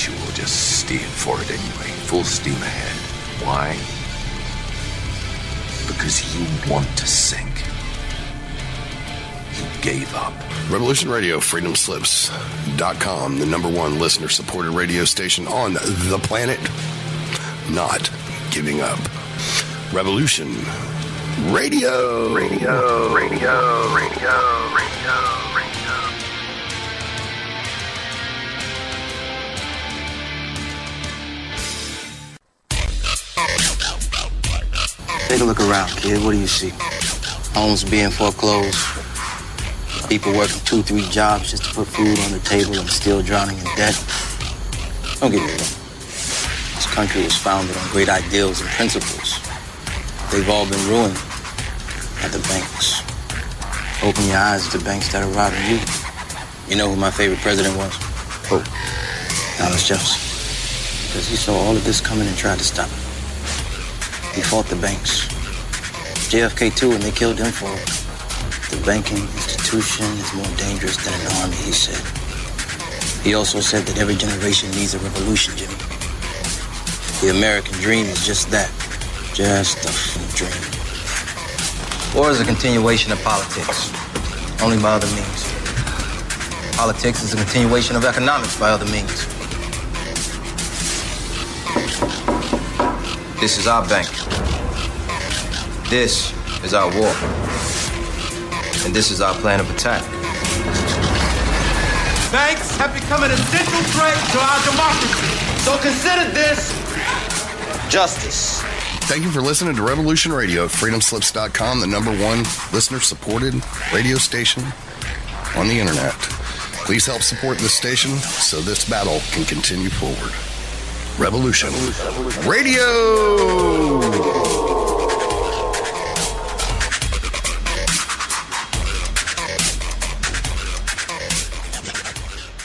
but you will just steer for it anyway. Full steam ahead. Why? Because you want to sink. You gave up. Revolution Radio, freedomslips.com, the number one listener-supported radio station on the planet. Not giving up. Revolution Radio. Radio. Take a look around, kid. What do you see? Homes being foreclosed. People working 2-3 jobs just to put food on the table and still drowning in debt. Don't get me wrong. This country was founded on great ideals and principles. They've all been ruined by the banks. Open your eyes to the banks that are robbing you. You know who my favorite president was? Who? Thomas Jefferson. Because he saw all of this coming and tried to stop it. He fought the banks. JFK too, and they killed him for it. The banking institution is more dangerous than an army, he said. He also said that every generation needs a revolution, Jimmy. The American dream is just that. Just a dream. War is a continuation of politics, only by other means. Politics is a continuation of economics by other means. This is our bank. This is our war. And this is our plan of attack. Banks have become an essential threat to our democracy. So consider this justice. Thank you for listening to Revolution Radio at freedomslips.com, the number one listener-supported radio station on the internet. Please help support this station so this battle can continue forward. Revolution Radio!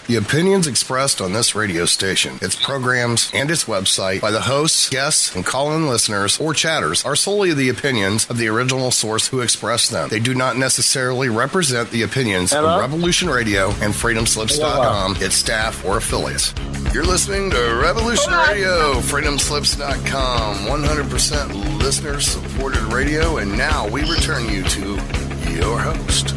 The opinions expressed on this radio station, its programs, and its website by the hosts, guests, and call-in listeners or chatters are solely the opinions of the original source who expressed them. They do not necessarily represent the opinions of Revolution Radio and freedomslips.com, its staff, or affiliates. You're listening to Revolution Radio, freedomslips.com, 100% listener-supported radio, and now we return you to your host.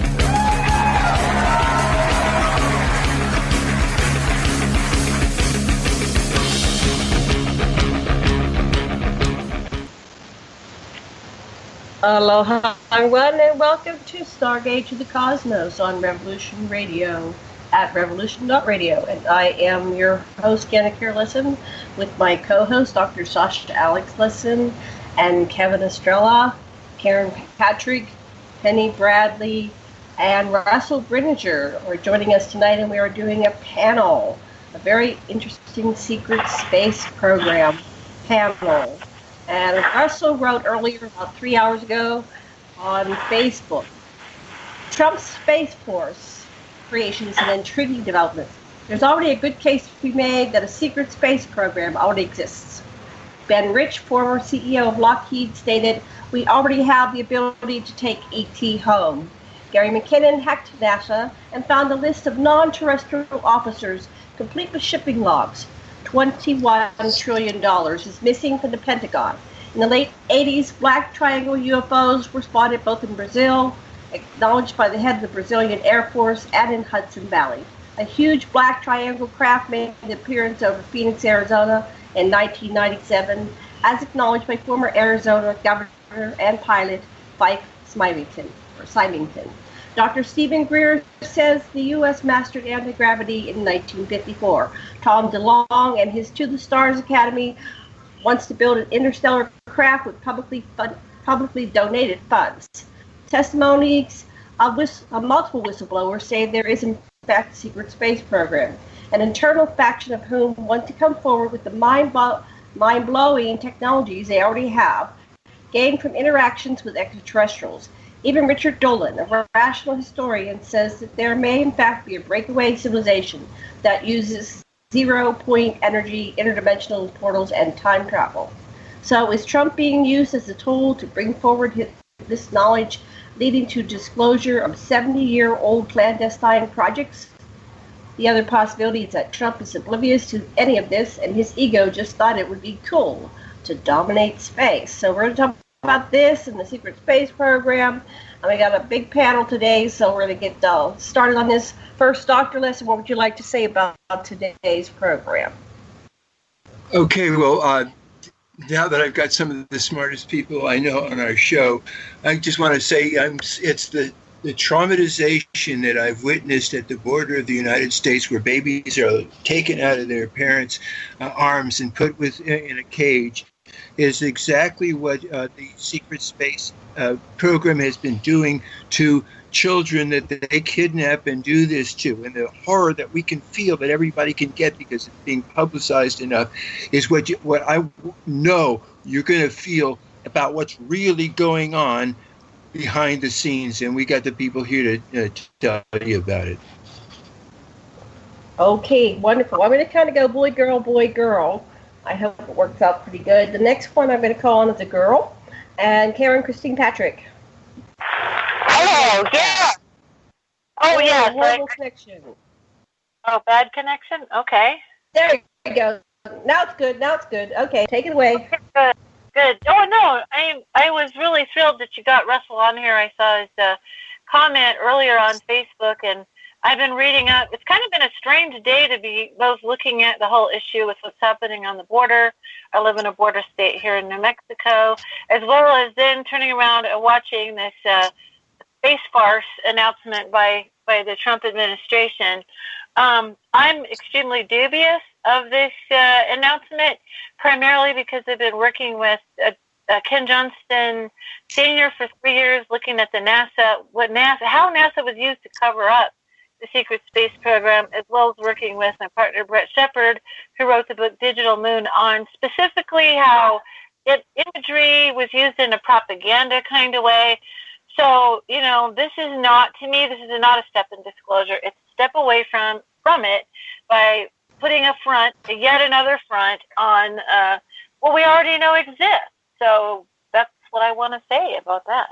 Aloha, everyone, and welcome to Stargate to the Cosmos on Revolution Radio at revolution.radio. And I am your host, Yannick Lesson, with my co-host, Dr. Sasha Alex Lesson, and Kevin Estrella, Karen Patrick, Penny Bradley, and Russell Brininger are joining us tonight, and we are doing a panel, a very interesting secret space program panel. And Russell wrote earlier, about 3 hours ago, on Facebook, Trump's Space Force creation is an intriguing development. There's already a good case to be made that a secret space program already exists. Ben Rich, former CEO of Lockheed, stated, "We already have the ability to take ET home." Gary McKinnon hacked NASA and found a list of non-terrestrial officers complete with shipping logs. $21 trillion is missing from the Pentagon. In the late 80s, black triangle UFOs were spotted both in Brazil, acknowledged by the head of the Brazilian Air Force, and in Hudson Valley. A huge black triangle craft made an appearance over Phoenix, Arizona in 1997, as acknowledged by former Arizona governor and pilot Mike Symington. Dr. Stephen Greer says the U.S. mastered anti-gravity in 1954. Tom DeLonge and his To the Stars Academy wants to build an interstellar craft with publicly donated funds. Testimonies of multiple whistleblowers say there is in fact a secret space program. An internal faction of whom want to come forward with the mind-blowing technologies they already have, gained from interactions with extraterrestrials. Even Richard Dolan, a rational historian, says that there may in fact be a breakaway civilization that uses zero-point energy, interdimensional portals, and time travel. So is Trump being used as a tool to bring forward this knowledge, leading to disclosure of 70-year-old clandestine projects? The other possibility is that Trump is oblivious to any of this, and his ego just thought it would be cool to dominate space. So we're going to talk about this and the secret space program. And we got a big panel today, so we're going to get started on this. First, Dr. Lesson, what would you like to say about today's program? Okay, well, now that I've got some of the smartest people I know on our show, I just want to say it's the traumatization that I've witnessed at the border of the United States, where babies are taken out of their parents' arms and put in a cage, is exactly what the secret space program has been doing to children that they kidnap and do this to. And the horror that we can feel, that everybody can get because it's being publicized enough, is what I know you're going to feel about what's really going on behind the scenes. And we got the people here to tell you about it. Okay, wonderful. I'm going to kind of go boy, girl. I hope it works out pretty good. The next one I'm going to call on is a girl. And Karen Christine Patrick. Hello, yeah. Oh, yes. Horrible connection. Oh, bad connection? Okay. There you go. Now it's good. Okay, take it away. Okay, good. Oh, no, I was really thrilled that you got Russell on here. I saw his comment earlier on Facebook, and I've been reading up. It's kind of been a strange day to be both looking at the whole issue with what's happening on the border. I live in a border state here in New Mexico, as well as then turning around and watching this space farce announcement by the Trump administration. I'm extremely dubious of this announcement, primarily because I've been working with Ken Johnston Sr. for 3 years, looking at how NASA was used to cover up the secret space program, as well as working with my partner Brett Shepard, who wrote the book Digital Moon, on specifically how imagery was used in a propaganda kind of way. So, this is not a step in disclosure. It's a step away from it by putting yet another front on what we already know exists. So that's what I want to say about that.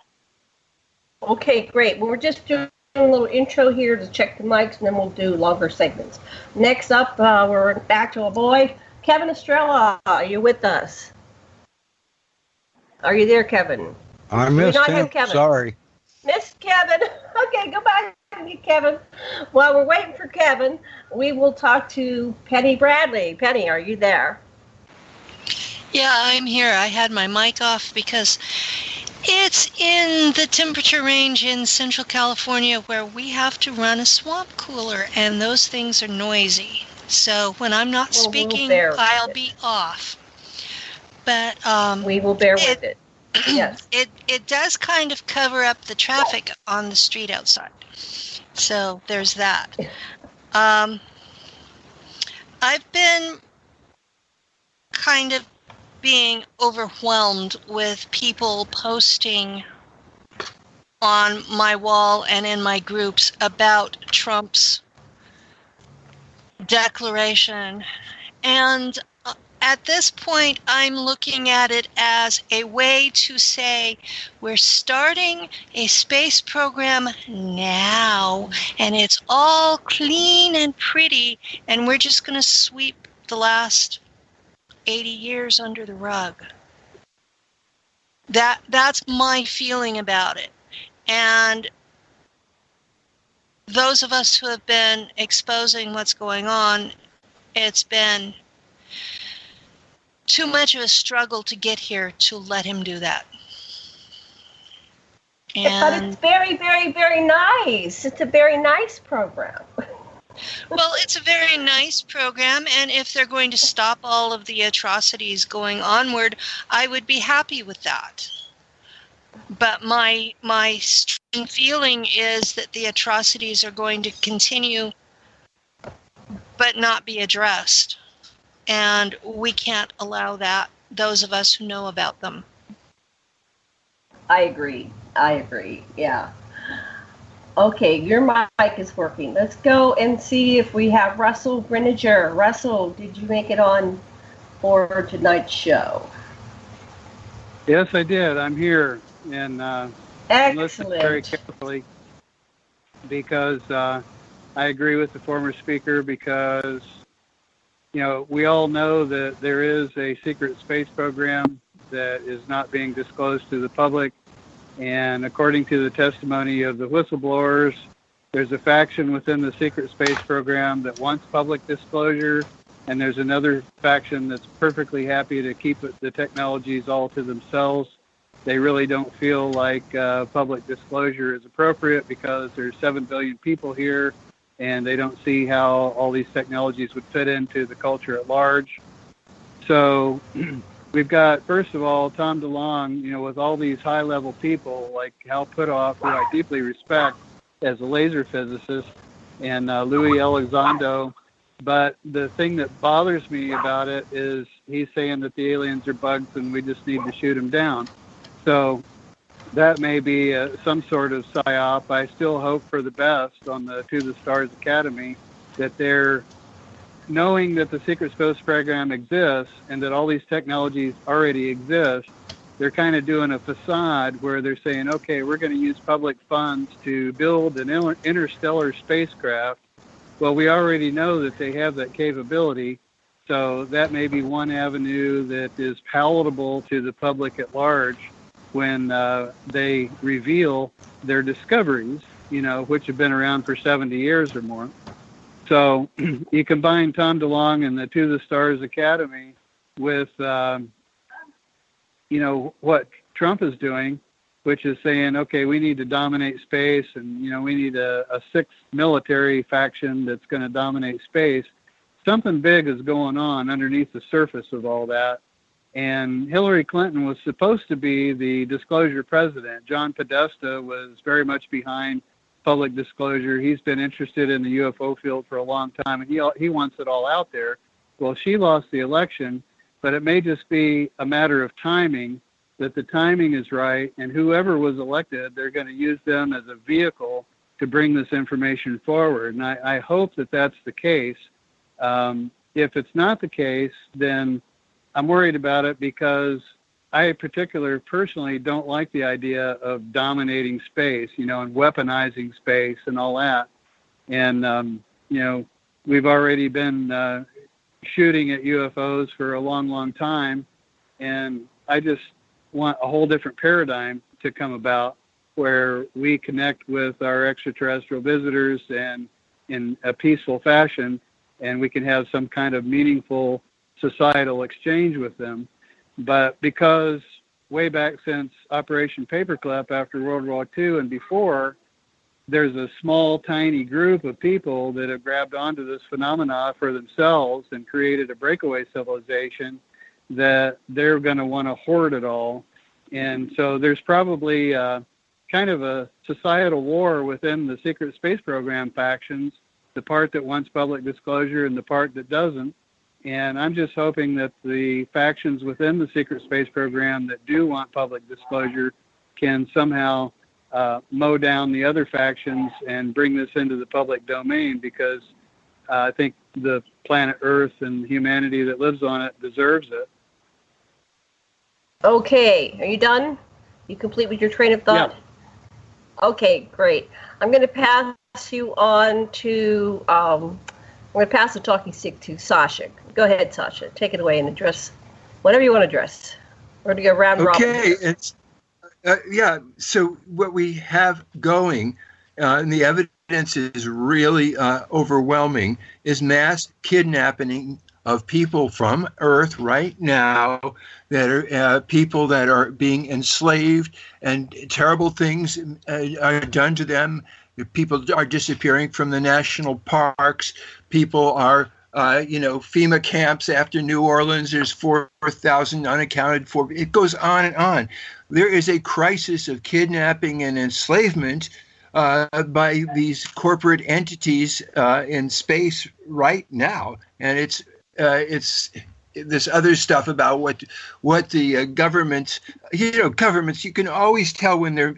Okay, great. Well, we're just doing a little intro here to check the mics, and then we'll do longer segments. Next up, we're back to a boy. Kevin Estrella, are you with us? Are you there, Kevin? I missed him. Sorry. Missed Kevin. Okay, go back and get Kevin. While we're waiting for Kevin, we will talk to Penny Bradley. Penny, are you there? Yeah, I'm here. I had my mic off because it's in the temperature range in Central California where we have to run a swamp cooler, and those things are noisy. So when I'm not speaking, I'll be off. But we will bear with it. Yes. It does kind of cover up the traffic on the street outside. So there's that. I've been kind of being overwhelmed with people posting on my wall and in my groups about Trump's declaration. And at this point, I'm looking at it as a way to say we're starting a space program now, and it's all clean and pretty, and we're just going to sweep the last 80 years under the rug. That's my feeling about it. And those of us who have been exposing what's going on, it's been too much of a struggle to get here to let him do that. But it's very, very, very nice. It's a very nice program. Well, it's a very nice program, and if they're going to stop all of the atrocities going onward, I would be happy with that. But my strong feeling is that the atrocities are going to continue but not be addressed. And we can't allow that, those of us who know about them. I agree, yeah. Okay, your mic is working. Let's go and see if we have Russell Greninger. Russell, did you make it on for tonight's show? Yes, I did. I'm here. And listen very carefully because I agree with the former speaker because, we all know that there is a secret space program that is not being disclosed to the public. And according to the testimony of the whistleblowers, there's a faction within the secret space program that wants public disclosure, and there's another faction that's perfectly happy to keep the technologies all to themselves. They really don't feel like public disclosure is appropriate because there's 7 billion people here, and they don't see how all these technologies would fit into the culture at large. So we've got, first of all, Tom DeLonge, with all these high-level people like Hal Puthoff, who I deeply respect as a laser physicist, and Louis Elizondo. But the thing that bothers me about it is he's saying that the aliens are bugs and we just need to shoot them down. So that may be some sort of psyop. I still hope for the best on the To the Stars Academy, that they're knowing that the secret space program exists and that all these technologies already exist. They're kind of doing a facade where they're saying, okay, we're going to use public funds to build an interstellar spacecraft. Well, we already know that they have that capability. So that may be one avenue that is palatable to the public at large when they reveal their discoveries, which have been around for 70 years or more. So you combine Tom DeLonge and the To the Stars Academy with, what Trump is doing, which is saying, okay, we need to dominate space, and, we need a sixth military faction that's going to dominate space. Something big is going on underneath the surface of all that. And Hillary Clinton was supposed to be the disclosure president. John Podesta was very much behind public disclosure. He's been interested in the UFO field for a long time, and he wants it all out there. Well, she lost the election, but it may just be a matter of timing, that the timing is right, and whoever was elected, they're going to use them as a vehicle to bring this information forward. And I hope that that's the case. If it's not the case, then I'm worried about it because I personally don't like the idea of dominating space, and weaponizing space and all that. And, we've already been shooting at UFOs for a long, long time. And I just want a whole different paradigm to come about where we connect with our extraterrestrial visitors and in a peaceful fashion, and we can have some kind of meaningful societal exchange with them. But because way back since Operation Paperclip after World War II and before, there's a small, tiny group of people that have grabbed onto this phenomena for themselves and created a breakaway civilization that they're going to want to hoard it all. And so there's probably kind of a societal war within the secret space program factions, the part that wants public disclosure and the part that doesn't. And I'm just hoping that the factions within the secret space program that do want public disclosure can somehow mow down the other factions and bring this into the public domain, because I think the planet Earth and humanity that lives on it deserves it. Okay, are you done? You complete with your train of thought? Yeah. Okay, great. I'm going to pass you on to, I'm going to pass the talking stick to Sasha. Go ahead, Sasha. Take it away and address whatever you want to address. We're going to go round robin. Okay, it's so what we have going, and the evidence is really overwhelming, is mass kidnapping of people from Earth right now, that are people that are being enslaved, and terrible things are done to them. People are disappearing from the national parks. People are, FEMA camps after New Orleans. There's 4,000 unaccounted for. It goes on and on. There is a crisis of kidnapping and enslavement by these corporate entities in space right now, and it's this other stuff about what the governments, governments, you can always tell when they're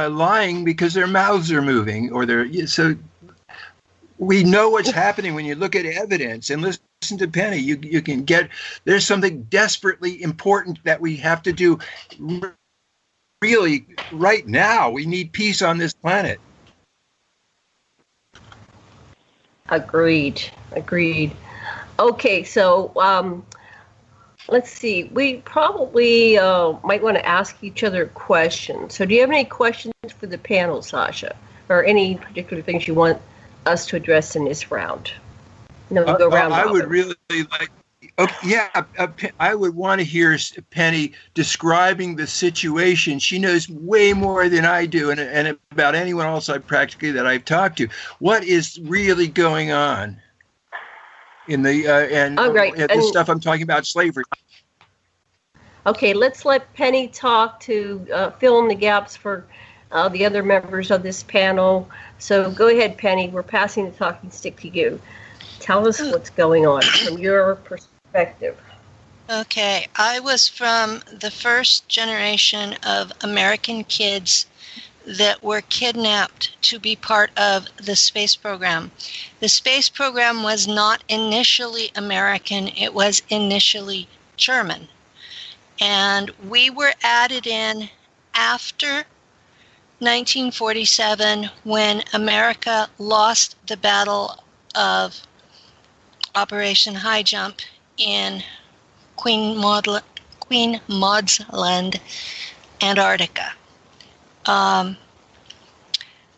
lying because their mouths are moving, or so we know what's happening when you look at evidence and listen to Penny. You can get, there's something desperately important that we have to do really right now. We need peace on this planet. Agreed. Okay, so let's see. We probably might want to ask each other questions. So do you have any questions for the panel, Sasha? Or any particular things you want us to address in this round? No, we'll go round I robin. would really like... I would want to hear Penny describing the situation. She knows way more than I do, and about anyone else that I've talked to. What is really going on in the the stuff I'm talking about, slavery? Okay, let's let Penny talk to fill in the gaps for the other members of this panel. So go ahead, Penny. We're passing the talking stick to you. Tell us what's going on from your perspective. Okay, I was from the first generation of American kids that were kidnapped to be part of the space program. The space program was not initially American, it was initially German. And we were added in after 1947 when America lost the Battle of Operation High Jump in Queen Maud's Land, Antarctica.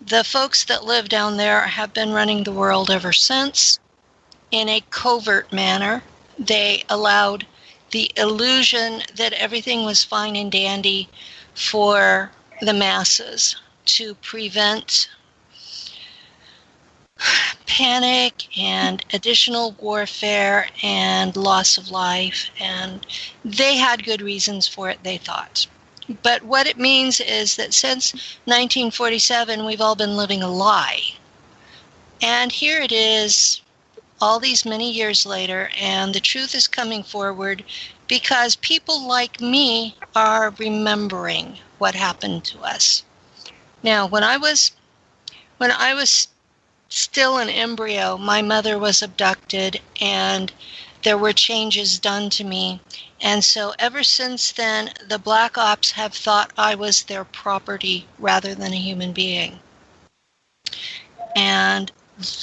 The folks that live down there have been running the world ever since in a covert manner. They allowed the illusion that everything was fine and dandy for the masses to prevent panic and additional warfare and loss of life, and they had good reasons for it, they thought. But what it means is that since 1947, we've all been living a lie. And here it is, all these many years later, and the truth is coming forward because people like me are remembering what happened to us. Now, when I was still an embryo, my mother was abducted and there were changes done to me. And so ever since then, the Black Ops have thought I was their property rather than a human being. And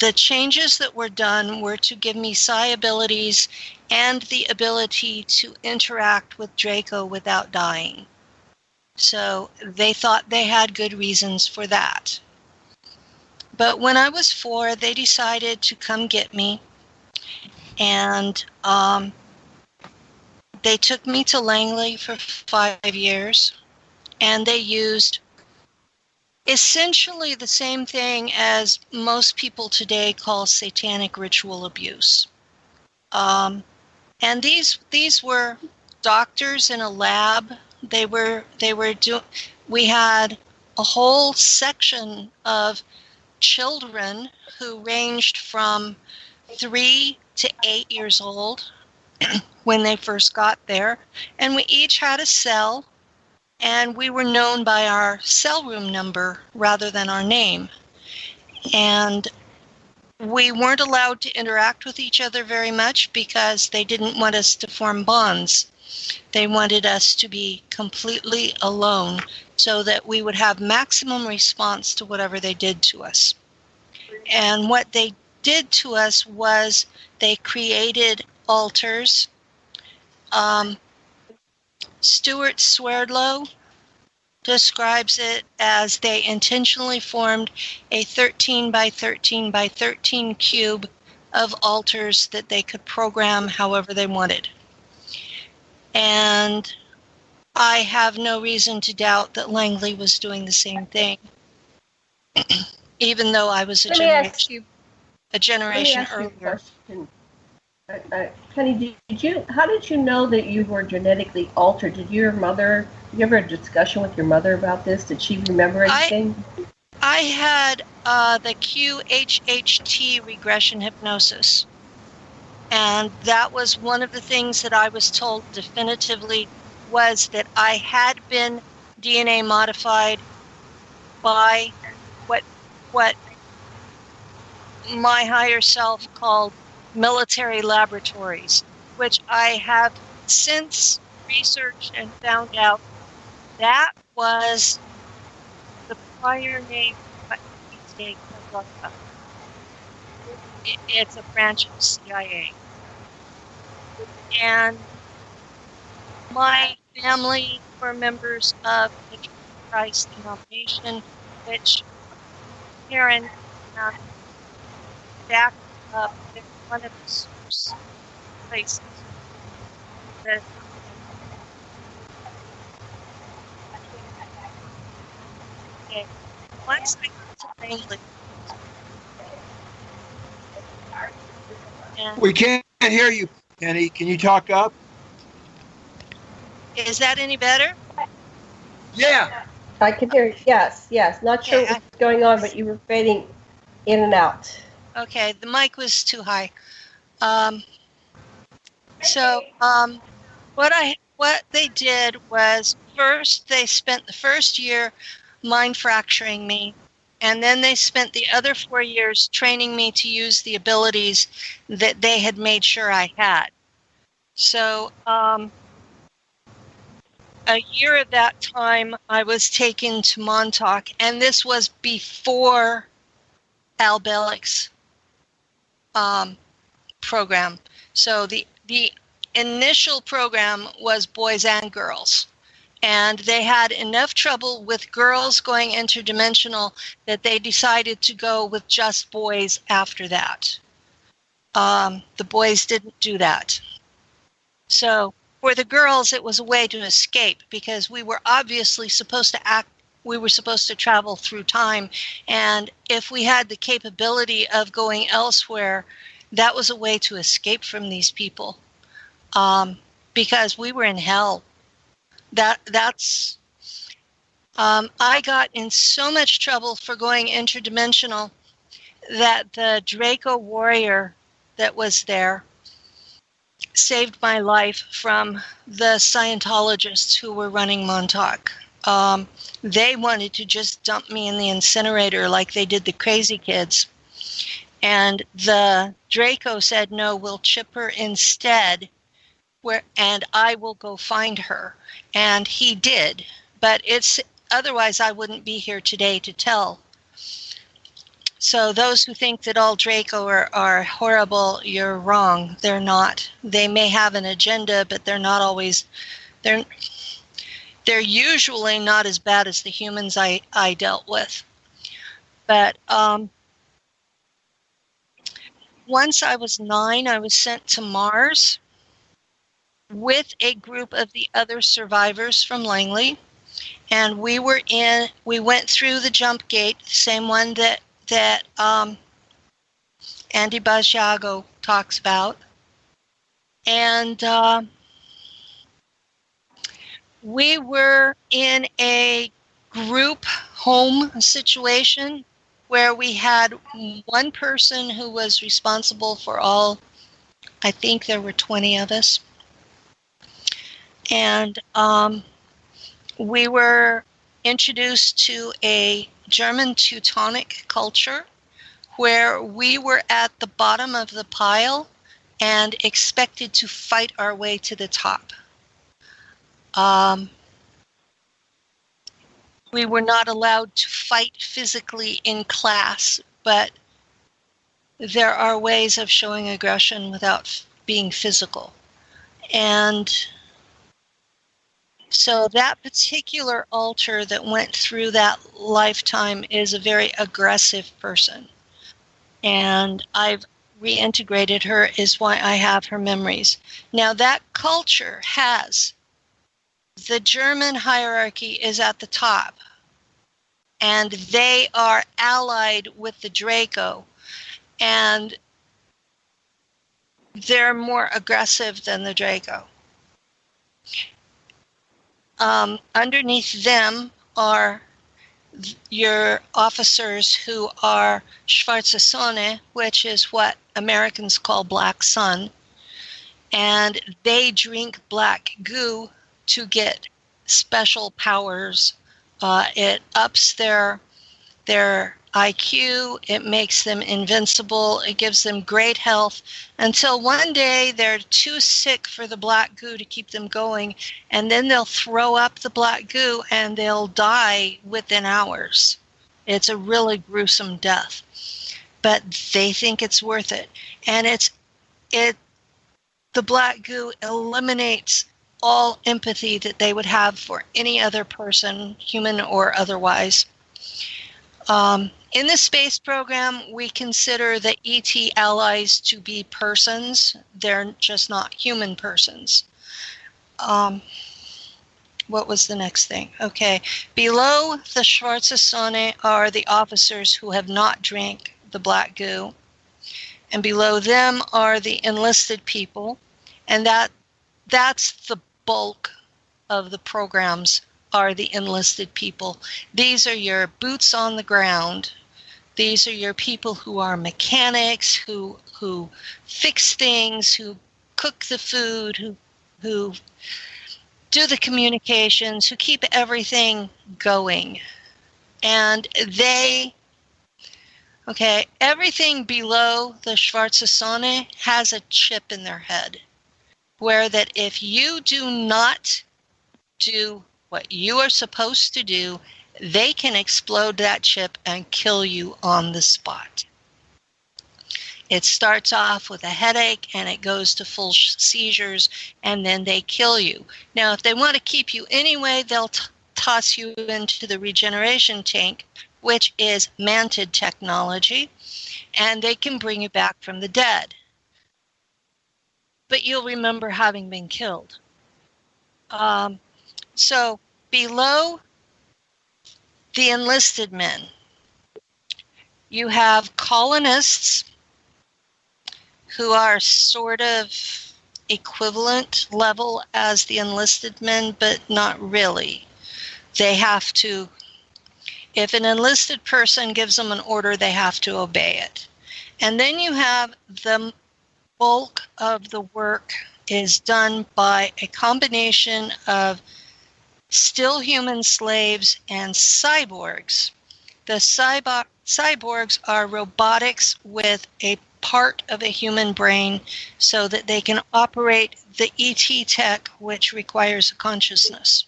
the changes that were done were to give me psi abilities and the ability to interact with Draco without dying. So they thought they had good reasons for that. But when I was 4, they decided to come get me, and they took me to Langley for 5 years, and they used essentially the same thing as most people today call satanic ritual abuse. And these were doctors in a lab. We had a whole section of children who ranged from 3 to 8 years old when they first got there, and we each had a cell, and we were known by our cell room number rather than our name. And we weren't allowed to interact with each other very much because they didn't want us to form bonds. They wanted us to be completely alone so that we would have maximum response to whatever they did to us. And what they did to us was they created altars. Stuart Swerdlow describes it as they intentionally formed a 13 by 13 by 13 cube of altars that they could program however they wanted. And I have no reason to doubt that Langley was doing the same thing, even though I was a generation earlier. Penny, how did you know that you were genetically altered? Did you ever have a discussion with your mother about this? Did she remember anything? I had the QHHT regression hypnosis. And that was one of the things that I was told definitively was that I had been DNA modified by what my higher self called military laboratories, which I have since researched and found out that was the prior name for It's a branch of CIA. And my family were members of the Church of Christ denomination, which Karen backed up in one of the source places that once I got to Langley, we can't hear you, Penny. Can you talk up? Is that any better? Yeah. I can hear you. Yes. Not sure Okay, what's going on, but you were fading in and out. Okay, the mic was too high. What they did was first they spent the first year mind fracturing me, and then they spent the other 4 years training me to use the abilities that they had made sure I had. So a year at that time, I was taken to Montauk, and this was before Al Bellick's program. So the initial program was boys and girls, and they had enough trouble with girls going interdimensional that they decided to go with just boys after that. The boys didn't do that. So for the girls, it was a way to escape, because we were obviously supposed to act. We were supposed to travel through time, and if we had the capability of going elsewhere, that was a way to escape from these people, because we were in hell. I got in so much trouble for going interdimensional that the Draco warrior that was there saved my life from the Scientologists who were running Montauk. They wanted to just dump me in the incinerator like they did the crazy kids. And the Draco said, no, we'll chip her instead, and I will go find her. And he did. But otherwise I wouldn't be here today to tell. So those who think that all Draco are horrible, you're wrong. They're not. They may have an agenda, but they're not always. They're usually not as bad as the humans I dealt with. But once I was 9, I was sent to Mars with a group of the other survivors from Langley, and we went through the jump gate, the same one that Andy Basiago talks about. And we were in a group home situation where we had one person who was responsible for all, I think there were 20 of us. And we were introduced to a German Teutonic culture where we were at the bottom of the pile and expected to fight our way to the top. We were not allowed to fight physically in class, but there are ways of showing aggression without being physical. And so that particular alter that went through that lifetime is a very aggressive person. And I've reintegrated her, is why I have her memories. Now that culture has, the German hierarchy is at the top, and they are allied with the Draco, and they're more aggressive than the Draco. Underneath them are your officers who are Schwarze Sonne, which is what Americans call black sun, and they drink black goo to get special powers. It ups their IQ, it makes them invincible, it gives them great health, until one day they're too sick for the black goo to keep them going, and then they'll throw up the black goo and they'll die within hours. It's a really gruesome death. but they think it's worth it. And the black goo eliminates all empathy that they would have for any other person, human or otherwise. In the space program, we consider the ET allies to be persons. They're just not human persons. What was the next thing? Okay. Below the Schwarzsonne are the officers who have not drank the black goo. And below them are the enlisted people. And that's the bulk of the programs, are the enlisted people. These are your boots on the ground. These are your people who are mechanics, who fix things, who cook the food, who do the communications, who keep everything going. And everything below the Schwarzsonne has a chip in their head, where that if you do not do what you are supposed to do, they can explode that chip and kill you on the spot. It starts off with a headache and it goes to full seizures, and then they kill you. Now, if they want to keep you anyway, they'll toss you into the regeneration tank, which is manted technology, and they can bring you back from the dead. But you'll remember having been killed. So below the enlisted men, you have colonists who are sort of equivalent level as the enlisted men, but not really. They have to, if an enlisted person gives them an order, they have to obey it. And then you have the bulk of the work is done by a combination of still human slaves and cyborgs. The cyborgs are robotics with a part of a human brain so that they can operate the ET tech, which requires a consciousness.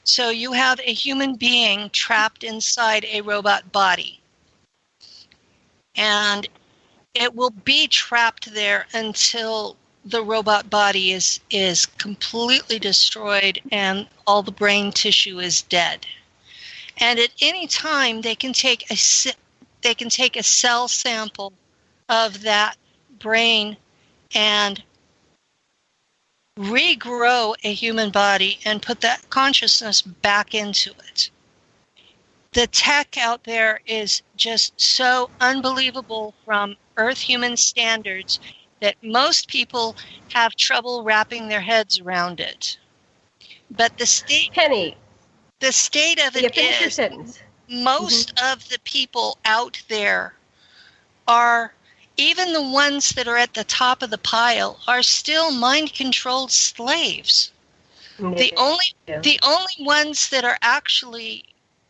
So you have a human being trapped inside a robot body. And it will be trapped there until the robot body is completely destroyed and all the brain tissue is dead. And at any time they can take a cell sample of that brain and regrow a human body and put that consciousness back into it. The tech out there is just so unbelievable from Earth human standards that most people have trouble wrapping their heads around it. But the state of it is most of the people out there are, even the ones that are at the top of the pile, are still mind-controlled slaves. Yeah. The only ones that are actually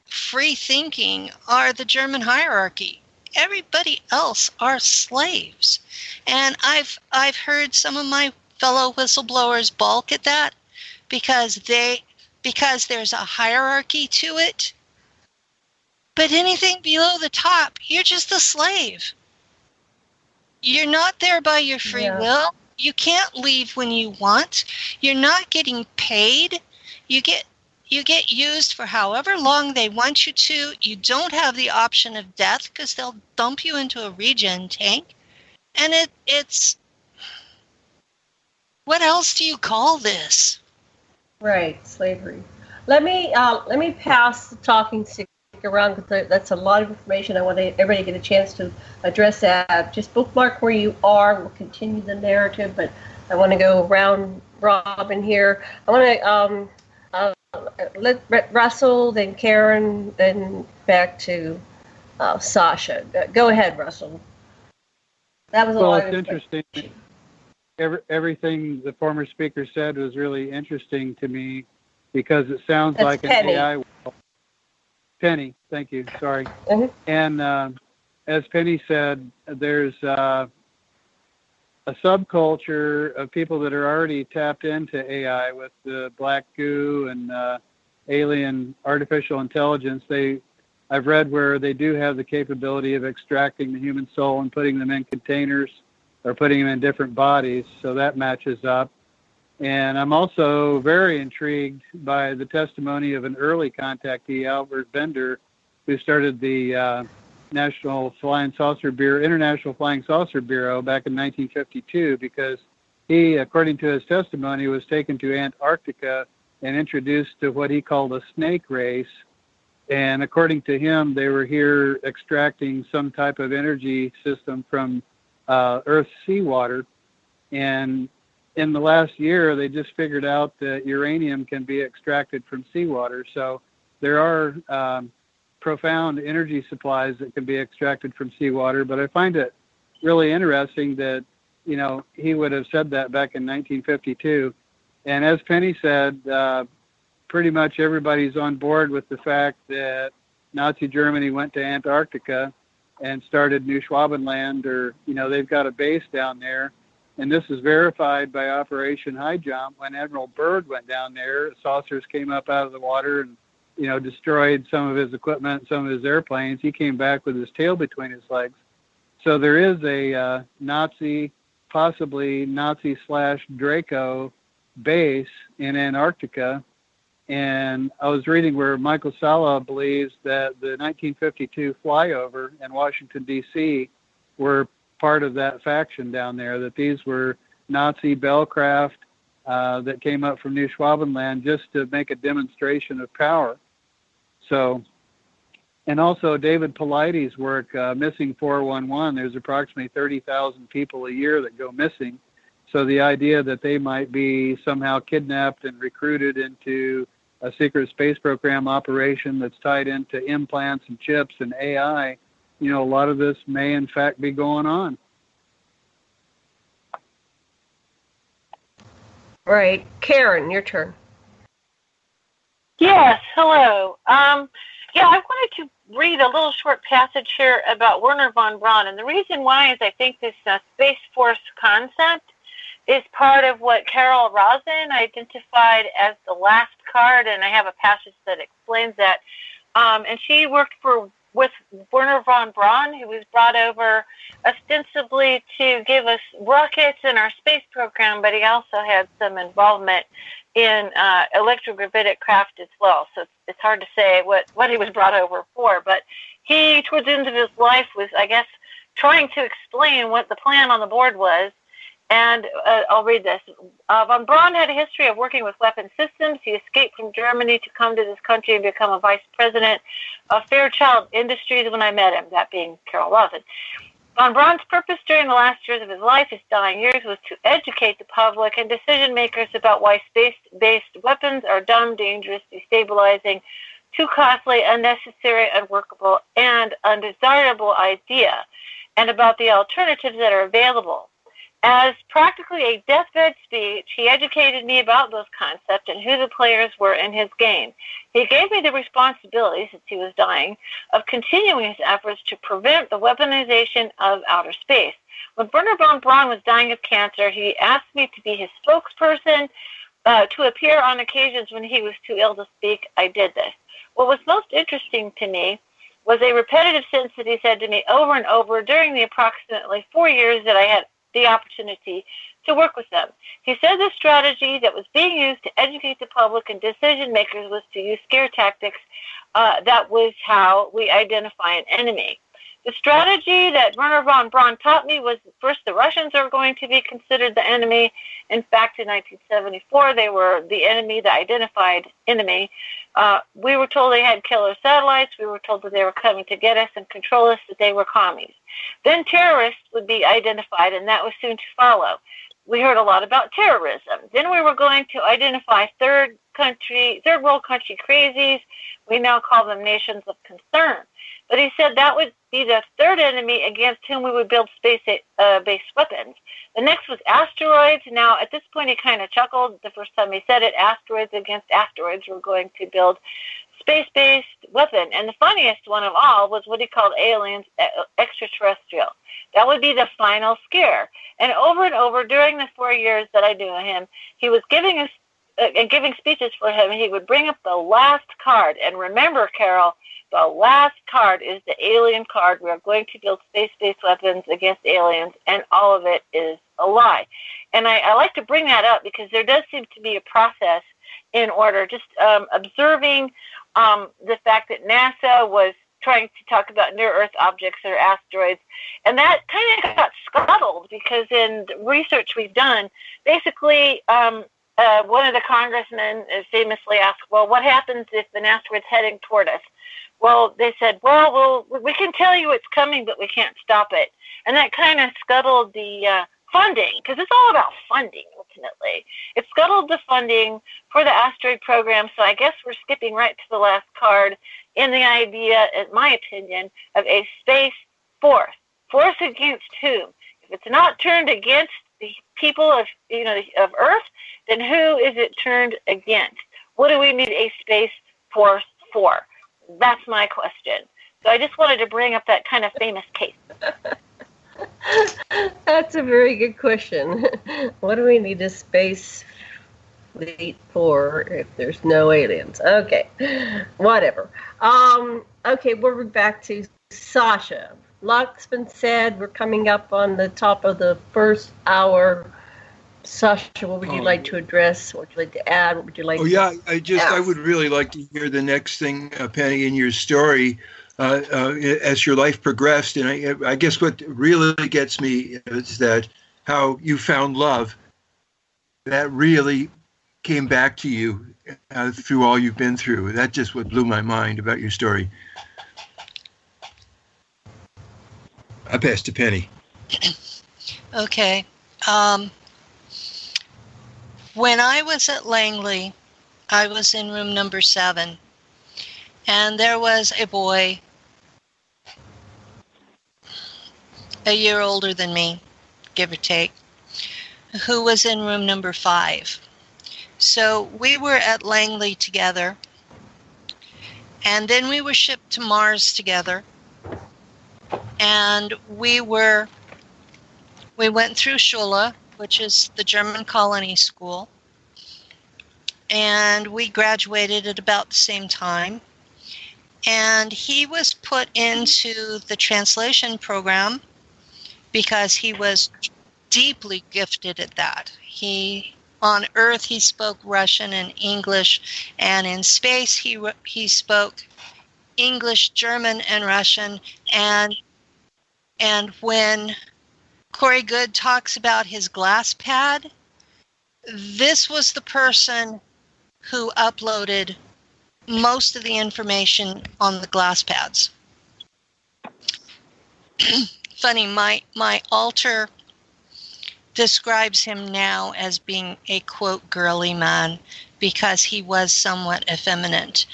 free-thinking are the German hierarchy. Everybody else are slaves. And I've heard some of my fellow whistleblowers balk at that because there's a hierarchy to it. But anything below the top, you're just a slave. You're not there by your free will. You can't leave when you want. You're not getting paid. You get used for however long they want you to. You don't have the option of death because they'll dump you into a regen tank. And it's what else do you call this? Right, slavery. Let me pass the talking stick around because that's a lot of information. I want everybody to get a chance to address that. Just bookmark where you are. We'll continue the narrative, but I want to go round robin here. I want to let Russell, then Karen, then back to Sasha. Go ahead, Russell. That was a lot of interesting. Everything the former speaker said was really interesting to me because it sounds like Penny. an AI world. Penny, thank you. Sorry. Mm-hmm. And as Penny said, there's a subculture of people that are already tapped into AI with the black goo and alien artificial intelligence. I've read where they do have the capability of extracting the human soul and putting them in containers or putting them in different bodies, so that matches up. And I'm also very intrigued by the testimony of an early contactee, Albert Bender, who started the International Flying Saucer Bureau back in 1952, because he, according to his testimony, was taken to Antarctica and introduced to what he called a snake race. And according to him, they were here extracting some type of energy system from Earth's seawater. And in the last year, they just figured out that uranium can be extracted from seawater. So there are profound energy supplies that can be extracted from seawater. But I find it really interesting that, you know, he would have said that back in 1952. And as Penny said, pretty much everybody's on board with the fact that Nazi Germany went to Antarctica and started New Schwabenland, or, you know, they've got a base down there. And this is verified by Operation High Jump. When Admiral Byrd went down there, saucers came up out of the water and, you know, destroyed some of his equipment, some of his airplanes. He came back with his tail between his legs. So there is a Nazi, possibly Nazi/Draco base in Antarctica. And I was reading where Michael Salla believes that the 1952 flyover in Washington, D.C. were part of that faction down there, that these were Nazi Bellcraft that came up from New Schwabenland just to make a demonstration of power. So, and also David Paulides' work, Missing 411, there's approximately 30,000 people a year that go missing. So the idea that they might be somehow kidnapped and recruited into a secret space program operation that's tied into implants and chips and AI, you know, a lot of this may in fact be going on. Right. Karen, your turn. Yes, hello. Yeah, I wanted to read a little short passage here about Wernher von Braun. And the reason why is I think this Space Force concept is part of what Carol Rosin identified as the last card, and I have a passage that explains that. And she worked with Wernher von Braun, who was brought over ostensibly to give us rockets in our space program, but he also had some involvement in electrogravitic craft as well. So it's hard to say what he was brought over for. But he, towards the end of his life, was, I guess, trying to explain what the plan on the board was. And I'll read this. Von Braun had a history of working with weapon systems. He escaped from Germany to come to this country and become a vice president of Fairchild Industries when I met him, that being Carol Rosin. Von Braun's purpose during the last years of his life, his dying years, was to educate the public and decision makers about why space-based weapons are dumb, dangerous, destabilizing, too costly, unnecessary, unworkable, and undesirable idea, and about the alternatives that are available. As practically a deathbed speech, he educated me about those concepts and who the players were in his game. He gave me the responsibility, since he was dying, of continuing his efforts to prevent the weaponization of outer space. When Wernher von Braun was dying of cancer, he asked me to be his spokesperson, to appear on occasions when he was too ill to speak. I did this. What was most interesting to me was a repetitive sentence that he said to me over and over during the approximately 4 years that I had the opportunity to work with them. He said the strategy that was being used to educate the public and decision makers was to use scare tactics. That was how we identify an enemy. The strategy that Wernher von Braun taught me was, first, the Russians are going to be considered the enemy. In fact, in 1974, they were the enemy, the identified enemy. We were told they had killer satellites. We were told that they were coming to get us and control us, that they were commies. Then terrorists would be identified, and that was soon to follow. We heard a lot about terrorism. Then we were going to identify third world country crazies. We now call them nations of concern. But he said that would be the third enemy against whom we would build space-based weapons. The next was asteroids. Now, at this point, he kind of chuckled the first time he said it. Asteroids against asteroids. We're going to build space-based weapon. And the funniest one of all was what he called aliens, extraterrestrial. That would be the final scare. And over during the 4 years that I knew him, he was giving us and giving speeches for him, he would bring up the last card. And remember, Carol, The last card is the alien card. We are going to build space-based weapons against aliens, and all of it is a lie. And I like to bring that up because there does seem to be a process in order, just observing the fact that NASA was trying to talk about near-Earth objects or asteroids, and that kind of got scuttled because in research we've done, basically one of the congressmen famously asked, well, what happens if an asteroid's heading toward us? Well, they said, well, we can tell you it's coming, but we can't stop it. And that kind of scuttled the funding, because it's all about funding, ultimately. It scuttled the funding for the asteroid program, so I guess we're skipping right to the last card in the idea, in my opinion, of a space force. Force against whom? If it's not turned against the people of Earth, then who is it turned against? What do we need a space force for? That's my question. So I just wanted to bring up that kind of famous case. That's a very good question. What do we need a space fleet for if there's no aliens? Okay, whatever. Okay, we're back to Sasha. Lots been said. We're coming up on the top of the first hour. Sasha, what would you like to address? What would you like to add? What would you like to I would really like to hear the next thing, Penny, in your story as your life progressed. And I guess what really gets me is that how you found love. That really came back to you through all you've been through. That just what blew my mind about your story. I pass to Penny. Okay. When I was at Langley, I was in room number 7, and there was a boy a year older than me, give or take, who was in room number 5. So we were at Langley together, and then we were shipped to Mars together, and we went through Schule, which is the German colony school, and we graduated at about the same time. And he was put into the translation program because he was deeply gifted at that. On Earth, he spoke Russian and English, and in space, he spoke English, German, and Russian. And when Corey Good talks about his glass pad, this was the person who uploaded most of the information on the glass pads. Funny, my altar describes him now as being a, quote, girly man because he was somewhat effeminate.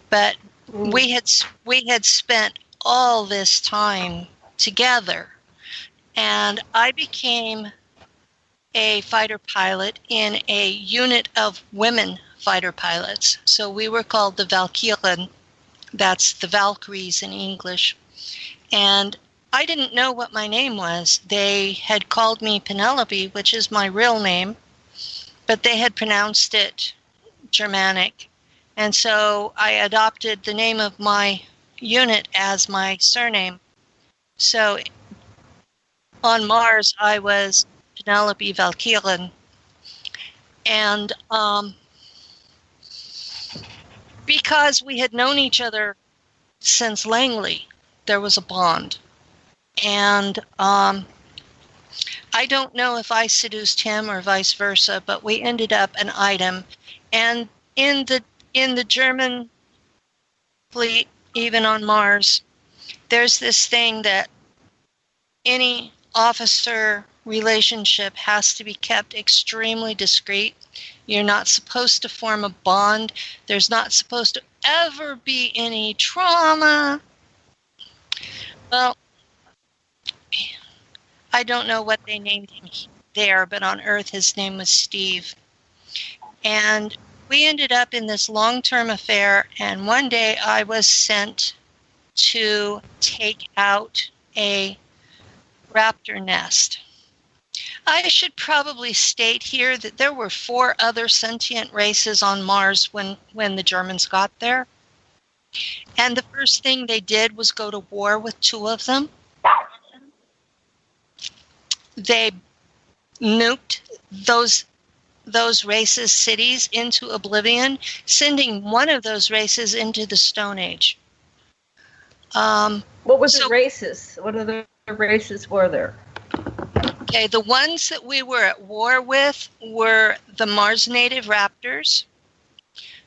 But we had spent all this time together. And I became a fighter pilot in a unit of women fighter pilots. So we were called the Valkyren. That's the Valkyries in English. And I didn't know what my name was. They had called me Penelope, which is my real name, but they had pronounced it Germanic. And so I adopted the name of my unit as my surname. So on Mars, I was Penelope Valkyren. And because we had known each other since Langley, there was a bond. And I don't know if I seduced him or vice versa, but we ended up an item. And in the German fleet, even on Mars, there's this thing that any officer relationship has to be kept extremely discreet. You're not supposed to form a bond. There's not supposed to ever be any trauma. Well, I don't know what they named him there, but on Earth his name was Steve. And we ended up in this long-term affair, and one day I was sent to take out a raptor nest. I should probably state here that there were 4 other sentient races on Mars when the Germans got there. And the first thing they did was go to war with two of them. They nuked those races' cities into oblivion, sending one of those races into the Stone Age. What were the races? What other races were there? Okay, the ones that we were at war with were the Mars native raptors,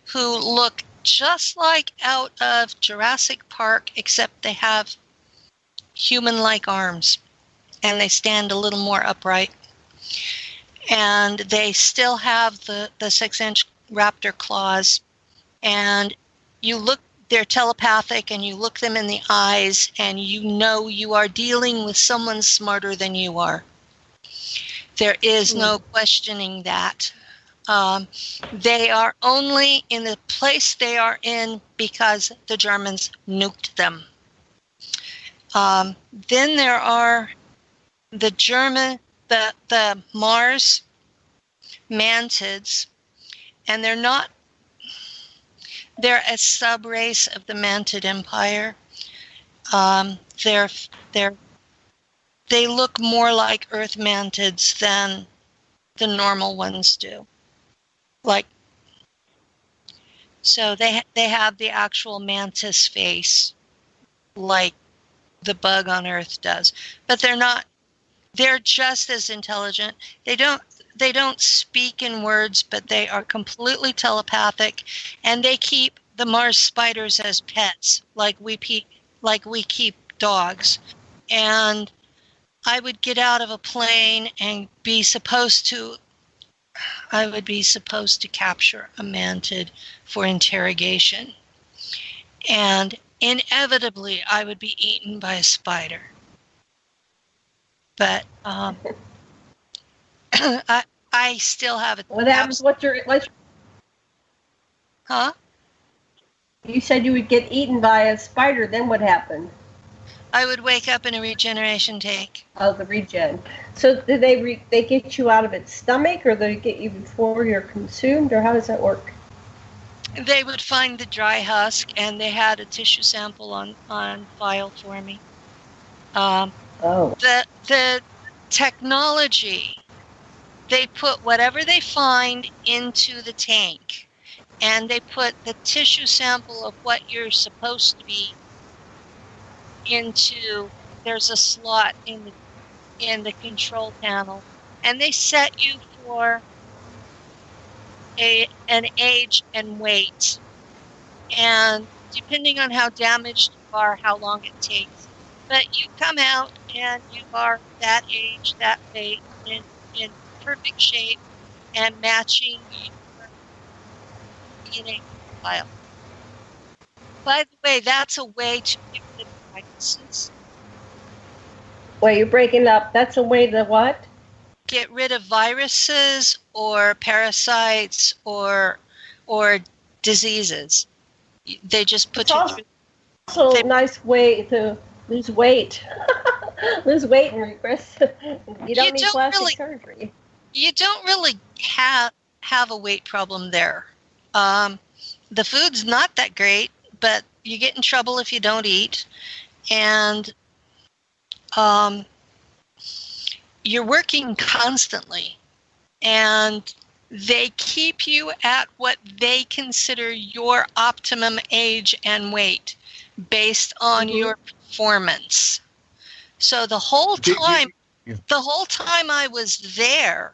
who look just like out of Jurassic Park, except they have human-like arms, and they stand a little more upright. And they still have the 6-inch raptor claws, and they're telepathic, and you look them in the eyes, and you know you are dealing with someone smarter than you are. There is no questioning that. They are only in the place they are in because the Germans nuked them. Then there are the Mars mantids, and they're a sub-race of the mantid empire. They look more like Earth mantids than the normal ones do. So they have the actual mantis face, like the bug on Earth does, but they're not. They're just as intelligent. They don't speak in words, but they are completely telepathic, and they keep the Mars spiders as pets, like we keep dogs. And I would get out of a plane and I would be supposed to capture a mantid for interrogation. And inevitably, I would be eaten by a spider. But I still have it. What happens? Huh? You said you would get eaten by a spider. Then what happened? I would wake up in a regeneration tank. Oh, the regen. So did they get you out of its stomach, or they get you before you're consumed, or how does that work? They would find the dry husk, and they had a tissue sample on file for me. The technology, they put whatever they find into the tank, and they put the tissue sample of what you're supposed to be into. There's a slot in the control panel, and they set you for an age and weight, and depending on how damaged you are, how long it takes. But you come out and you are that age, that weight, in perfect shape and matching your DNA file. By the way, that's a way to get rid of viruses. Wait, you're breaking up. That's a way to what? Get rid of viruses or parasites or diseases. They just put you through. Also, a nice way to lose weight. Lose weight and regress. You don't need plastic surgery. You don't really have a weight problem there. The food's not that great, but you get in trouble if you don't eat. And you're working constantly. And they keep you at what they consider your optimum age and weight based on your performance. So the whole time I was there,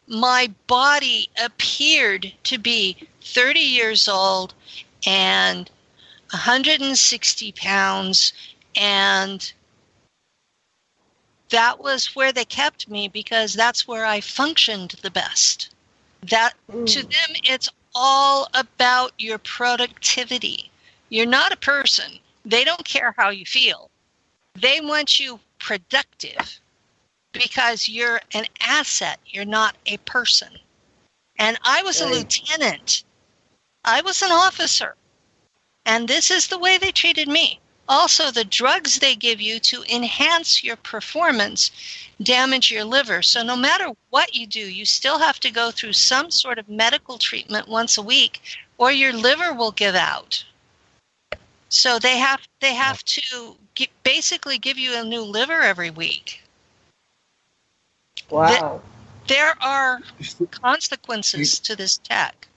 my body appeared to be 30 years old and 160 pounds, and that was where they kept me because that's where I functioned the best. To them, it's all about your productivity. You're not a person. They don't care how you feel. They want you productive because you're an asset. You're not a person. And I was a lieutenant. I was an officer. And this is the way they treated me. Also, the drugs they give you to enhance your performance damage your liver. So no matter what you do, you still have to go through some sort of medical treatment once a week, or your liver will give out. So they have to basically give you a new liver every week. Wow. There are consequences to this tech.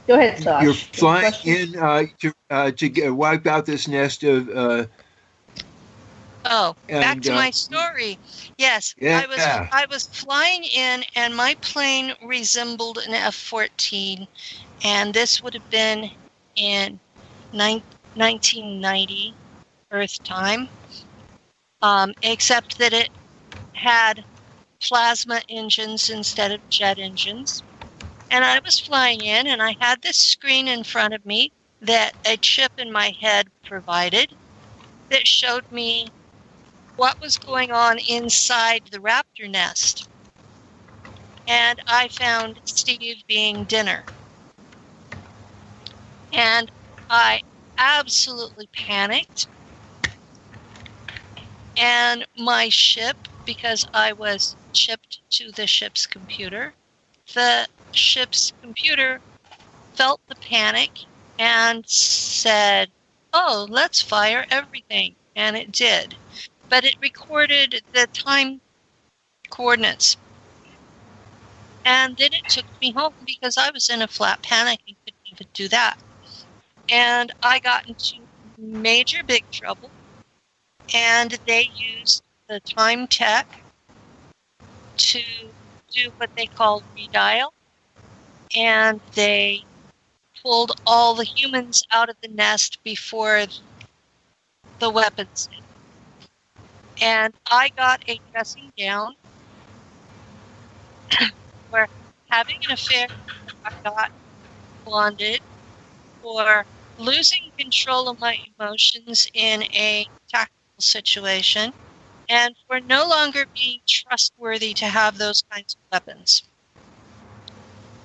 Go ahead, Sasha. You're flying in to wipe out this nest of. Back to my story. Yes, yeah. I was flying in, and my plane resembled an F-14, and this would have been in 1990 Earth time, except that it had plasma engines instead of jet engines. And I was flying in, and I had this screen in front of me that a chip in my head provided that showed me what was going on inside the raptor nest. And I found Steve being dinner. And I absolutely panicked. And my ship, because I was chipped to the ship's computer, the ship's computer felt the panic and said, "Oh, let's fire everything." And it did. But it recorded the time coordinates. And then it took me home because I was in a flat panic and couldn't even do that. And I got into major big trouble. And they used the time tech to do what they called redial. And they pulled all the humans out of the nest before the weapons did. And I got a dressing down for having an affair. I got bonded for losing control of my emotions in a tactical situation, and for no longer being trustworthy to have those kinds of weapons.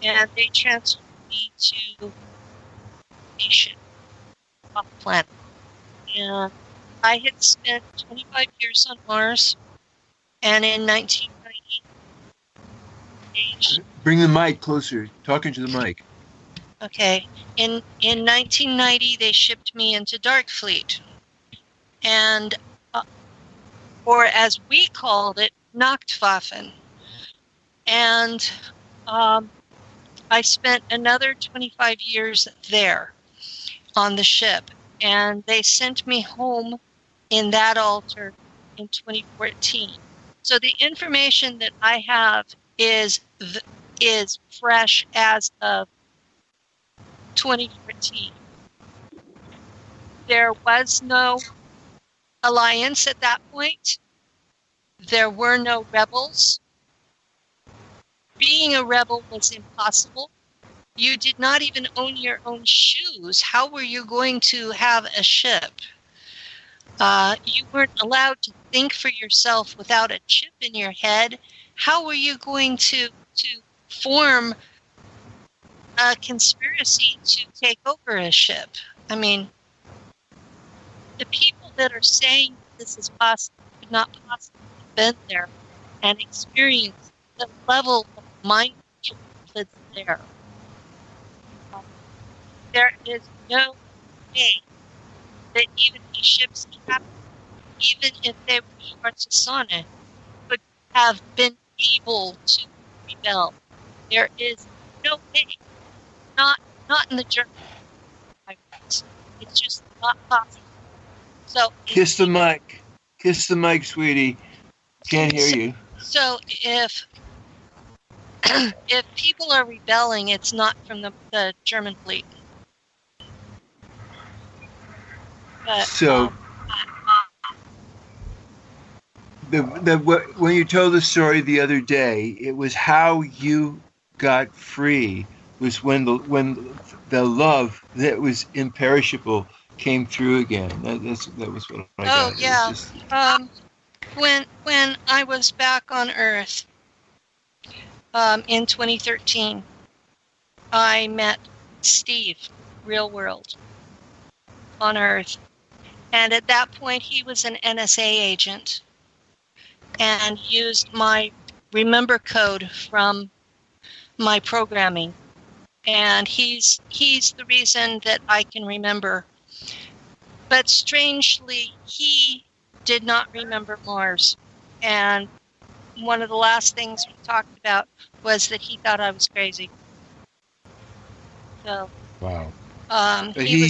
And they transferred me to a ship off the planet. And I had spent 25 years on Mars, and in 1990... Bring the mic closer. Talking to the mic. Okay. In 1990, they shipped me into Darkfleet. And, or as we called it, Nachtwaffen. And I spent another 25 years there on the ship. And they sent me home in that altar in 2014. So the information that I have is fresh as of 2014. There was no alliance at that point. There were no rebels. Being a rebel was impossible. You did not even own your own shoes. How were you going to have a ship? You weren't allowed to think for yourself without a chip in your head. How were you going to form a conspiracy to take over a ship? I mean, the people that are saying this is possible could not possibly have been there and experienced the level of mind control that's there. There is no way that even the ship's captain, even if they were Schwarzsonne, could have been able to rebel. There is no way. Not in the German. It's just not possible. So kiss the mic. Kiss the mic, sweetie. Can't hear you. So if people are rebelling, it's not from the German fleet. But, so when you told the story the other day, it was how you got free. Was when the love that was imperishable came through again. That was what I got. Oh yeah. When I was back on Earth in 2013, I met Steve, real world, on Earth. And at that point, he was an NSA agent and used my remember code from my programming And he's the reason that I can remember. But strangely, he did not remember Mars. And one of the last things we talked about was that he thought I was crazy. So, wow. He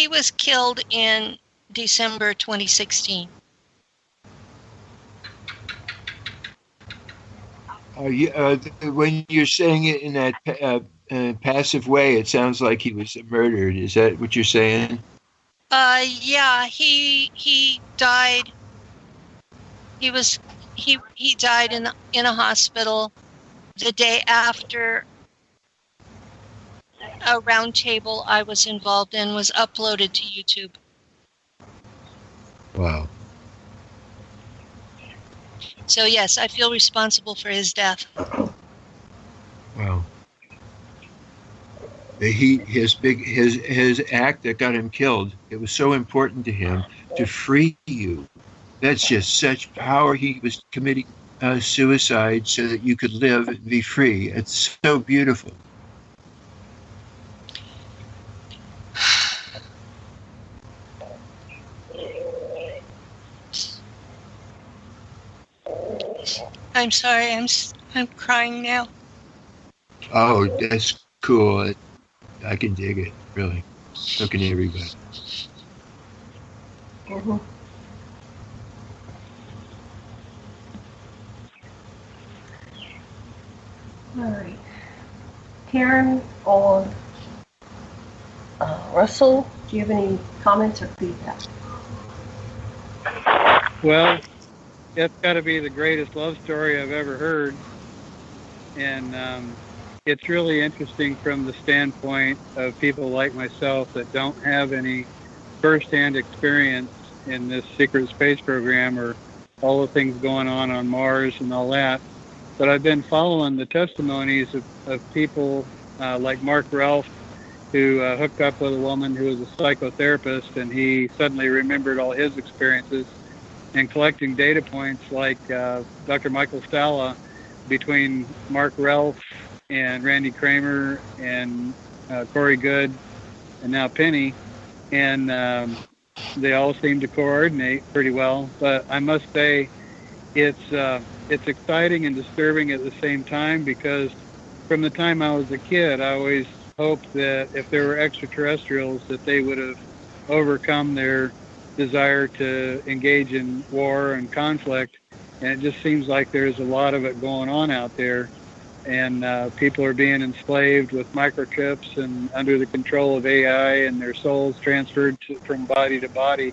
was killed in December 2016. When you're saying it in that passive way, it sounds like he was murdered. Is that what you're saying? Yeah, he died. He died in a hospital the day after a round table I was involved in was uploaded to YouTube. Wow. So yes, I feel responsible for his death. Wow. His act that got him killed, it was so important to him to free you. That's just such power. He was committing suicide so that you could live and be free. It's so beautiful. I'm sorry, I'm crying now. Oh, that's cool. I can dig it, really. So can everybody. Mm-hmm. All right. Karen or Russell, do you have any comments or feedback? Well, it's got to be the greatest love story I've ever heard. And it's really interesting from the standpoint of people like myself that don't have any first-hand experience in this secret space program or all the things going on Mars and all that. But I've been following the testimonies of people like Mark Ralph, who hooked up with a woman who was a psychotherapist, and he suddenly remembered all his experiences, and collecting data points like Dr. Michael Stalla between Mark Ralph and Randy Kramer and Corey Good and now Penny, and they all seem to coordinate pretty well. But I must say it's exciting and disturbing at the same time, because from the time I was a kid, I always hoped that if there were extraterrestrials, that they would have overcome their desire to engage in war and conflict. And it just seems like there's a lot of it going on out there. And people are being enslaved with microchips and under the control of AI, and their souls transferred from body to body.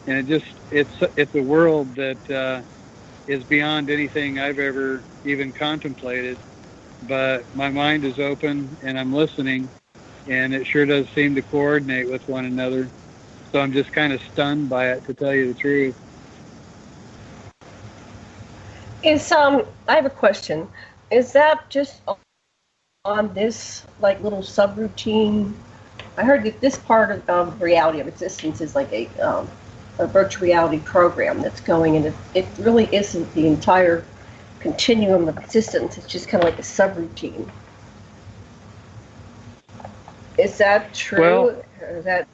And it's a world that is beyond anything I've ever even contemplated. But my mind is open and I'm listening, and it sure does seem to coordinate with one another. So I'm just kind of stunned by it, to tell you the truth. I have a question. Is that just on this like little subroutine? I heard that this part of reality of existence is like a virtual reality program that's going, and it really isn't the entire continuum of existence. It's just kind of like a subroutine. Is that true? Well, or is that,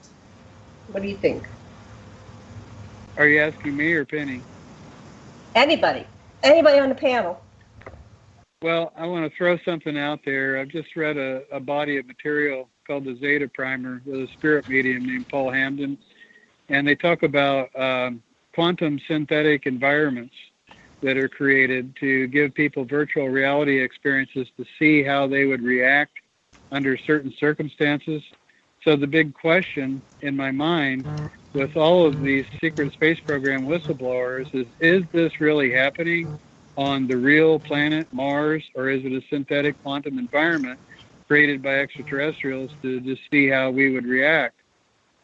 what do you think? Are you asking me or Penny? Anybody on the panel. Well, I want to throw something out there. I've just read a body of material called the Zeta Primer with a spirit medium named Paul Hamden, and they talk about quantum synthetic environments that are created to give people virtual reality experiences to see how they would react under certain circumstances. So the big question in my mind with all of these secret space program whistleblowers is this really happening on the real planet Mars, or is it a synthetic quantum environment created by extraterrestrials to just see how we would react?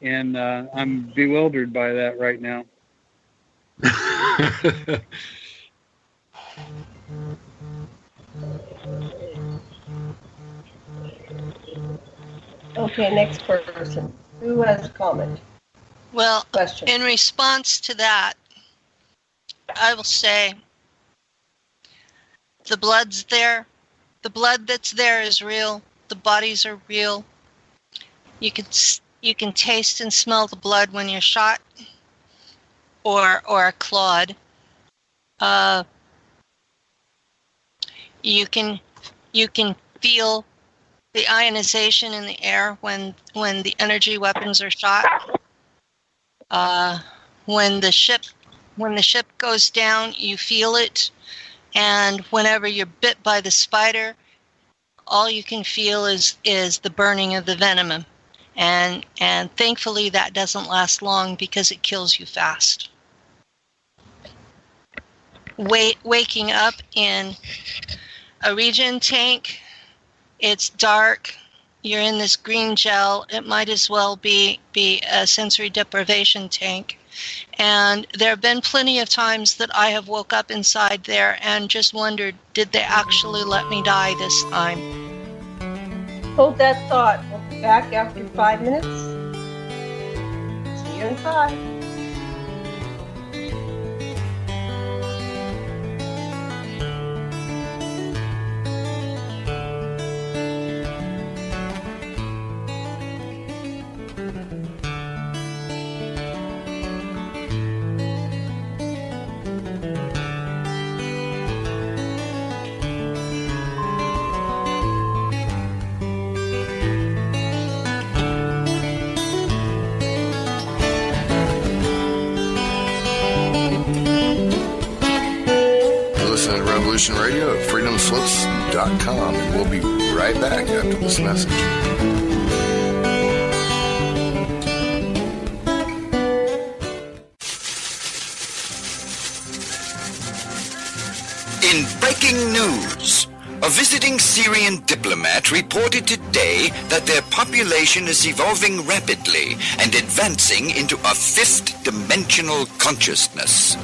And I'm bewildered by that right now. Okay, next person. Who has a comment? Well, Question. In response to that, I will say the blood's there, The blood that's there is real. The bodies are real. You can taste and smell the blood when you're shot or clawed. You can feel the ionization in the air when the energy weapons are shot. When the ship goes down, you feel it. And whenever you're bit by the spider, all you can feel is the burning of the venom. And thankfully that doesn't last long because it kills you fast. Waking up in a regen tank, it's dark, you're in this green gel, it might as well be a sensory deprivation tank. And there have been plenty of times that I have woke up inside there and just wondered, did they actually let me die this time? Hold that thought. We'll be back after 5 minutes. See you in 5. Radio at freedomslips.com, and we'll be right back after this message. In breaking news, a visiting Syrian diplomat reported today that their population is evolving rapidly and advancing into a fifth-dimensional consciousness.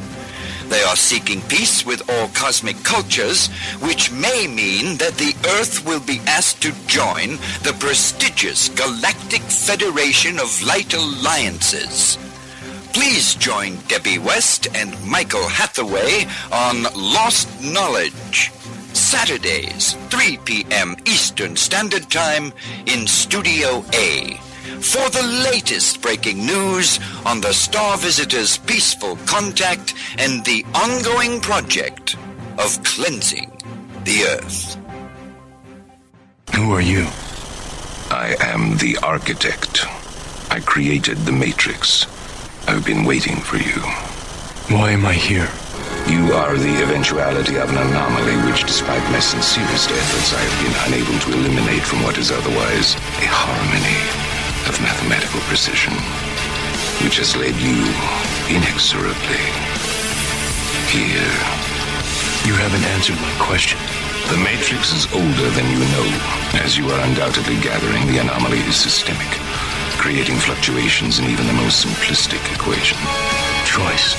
They are seeking peace with all cosmic cultures, which may mean that the Earth will be asked to join the prestigious Galactic Federation of Light Alliances. Please join Debbie West and Michael Hathaway on Lost Knowledge, Saturdays, 3 p.m. Eastern Standard Time in Studio A, for the latest breaking news on the Star Visitor's peaceful contact and the ongoing project of cleansing the Earth. Who are you? I am the architect. I created the Matrix. I've been waiting for you. Why am I here? You are the eventuality of an anomaly which, despite my sincerest efforts, I have been unable to eliminate from what is otherwise a harmony of mathematical precision, which has led you inexorably here. You haven't answered my question. The Matrix is older than you know. As you are undoubtedly gathering, the anomaly is systemic, creating fluctuations in even the most simplistic equation. Choice.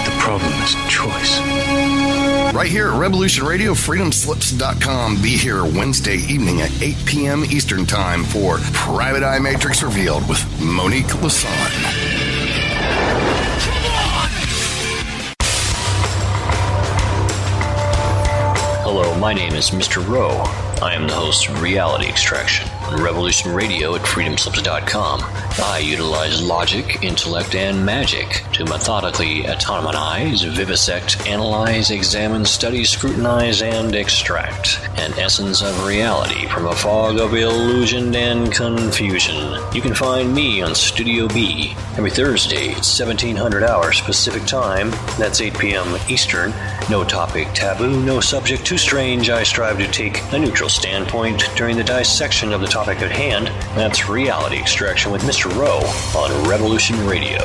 The problem is choice. Right here at Revolution Radio, freedomslips.com. Be here Wednesday evening at 8 p.m. Eastern Time for Private Eye Matrix Revealed with Monique Lassonde. Hello, my name is Mr. Rowe. I am the host of Reality Extraction on Revolution Radio at freedomslips.com. I utilize logic, intellect, and magic to methodically autonomize, vivisect, analyze, examine, study, scrutinize, and extract an essence of reality from a fog of illusion and confusion. You can find me on Studio B every Thursday at 1700 hours Pacific Time. That's 8 p.m. Eastern. No topic taboo, no subject too strange. I strive to take a neutral standpoint during the dissection of the topic at hand. That's Reality Extraction with Mr. Rowe on Revolution Radio.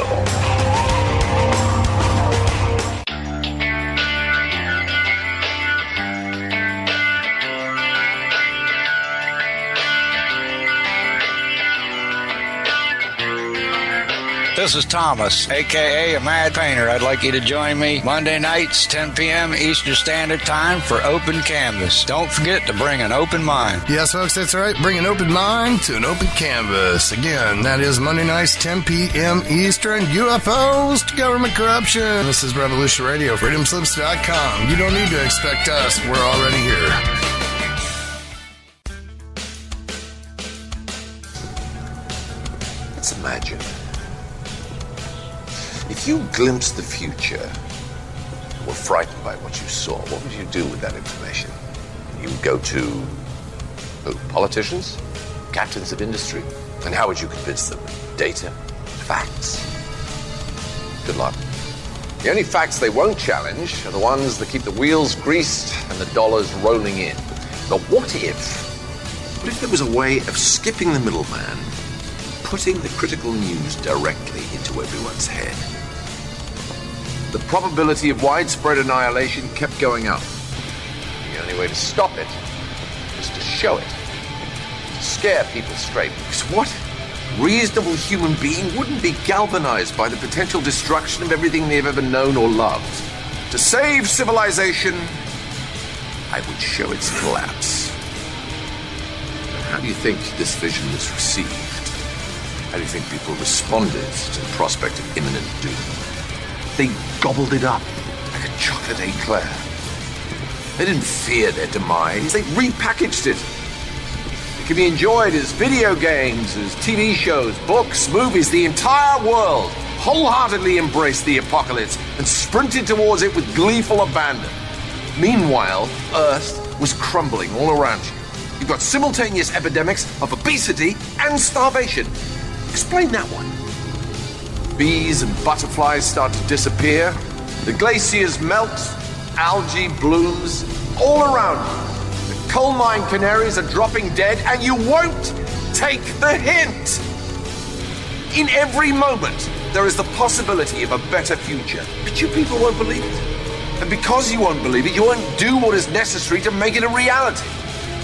This is Thomas, a.k.a. a Mad Painter. I'd like you to join me Monday nights, 10 p.m. Eastern Standard Time for Open Canvas. Don't forget to bring an open mind. Yes, folks, that's right. Bring an open mind to an open canvas. Again, that is Monday nights, 10 p.m. Eastern. UFOs to government corruption. This is Revolution Radio, freedomslips.com. You don't need to expect us. We're already here. imagine. If you glimpsed the future, were frightened by what you saw, what would you do with that information? You would go to who? Politicians? Captains of industry? And how would you convince them? Data? Facts? Good luck. The only facts they won't challenge are the ones that keep the wheels greased and the dollars rolling in. But what if there was a way of skipping the middleman, putting the critical news directly into everyone's head? The probability of widespread annihilation kept going up. The only way to stop it was to show it. To scare people straight. Because what reasonable human being wouldn't be galvanized by the potential destruction of everything they've ever known or loved? To save civilization, I would show its collapse. How do you think this vision was received? How do you think people responded to the prospect of imminent doom? They gobbled it up like a chocolate eclair. They didn't fear their demise. They repackaged it. It can be enjoyed as video games, as TV shows, books, movies. The entire world wholeheartedly embraced the apocalypse and sprinted towards it with gleeful abandon. Meanwhile, Earth was crumbling all around you. You've got simultaneous epidemics of obesity and starvation. Explain that one. Bees and butterflies start to disappear. The glaciers melt. Algae blooms all around you. The coal mine canaries are dropping dead, and you won't take the hint. In every moment, there is the possibility of a better future, but you people won't believe it. And because you won't believe it, you won't do what is necessary to make it a reality.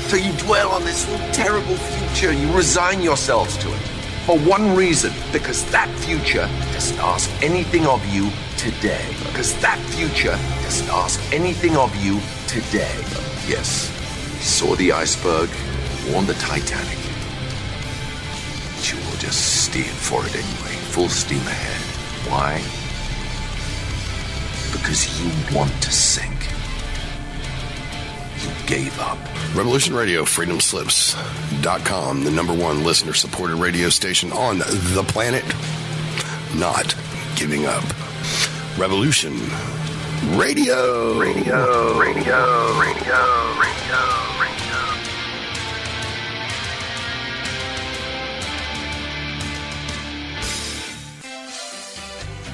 So you dwell on this terrible future and you resign yourselves to it. For one reason, because that future doesn't ask anything of you today. Because that future doesn't ask anything of you today. Yes, you saw the iceberg, warned the Titanic. But you will just steer for it anyway, full steam ahead. Why? Because you want to sink. You gave up. Revolution Radio, freedomslips.com, the #1 listener-supported radio station on the planet. Not giving up. Revolution Radio. Radio.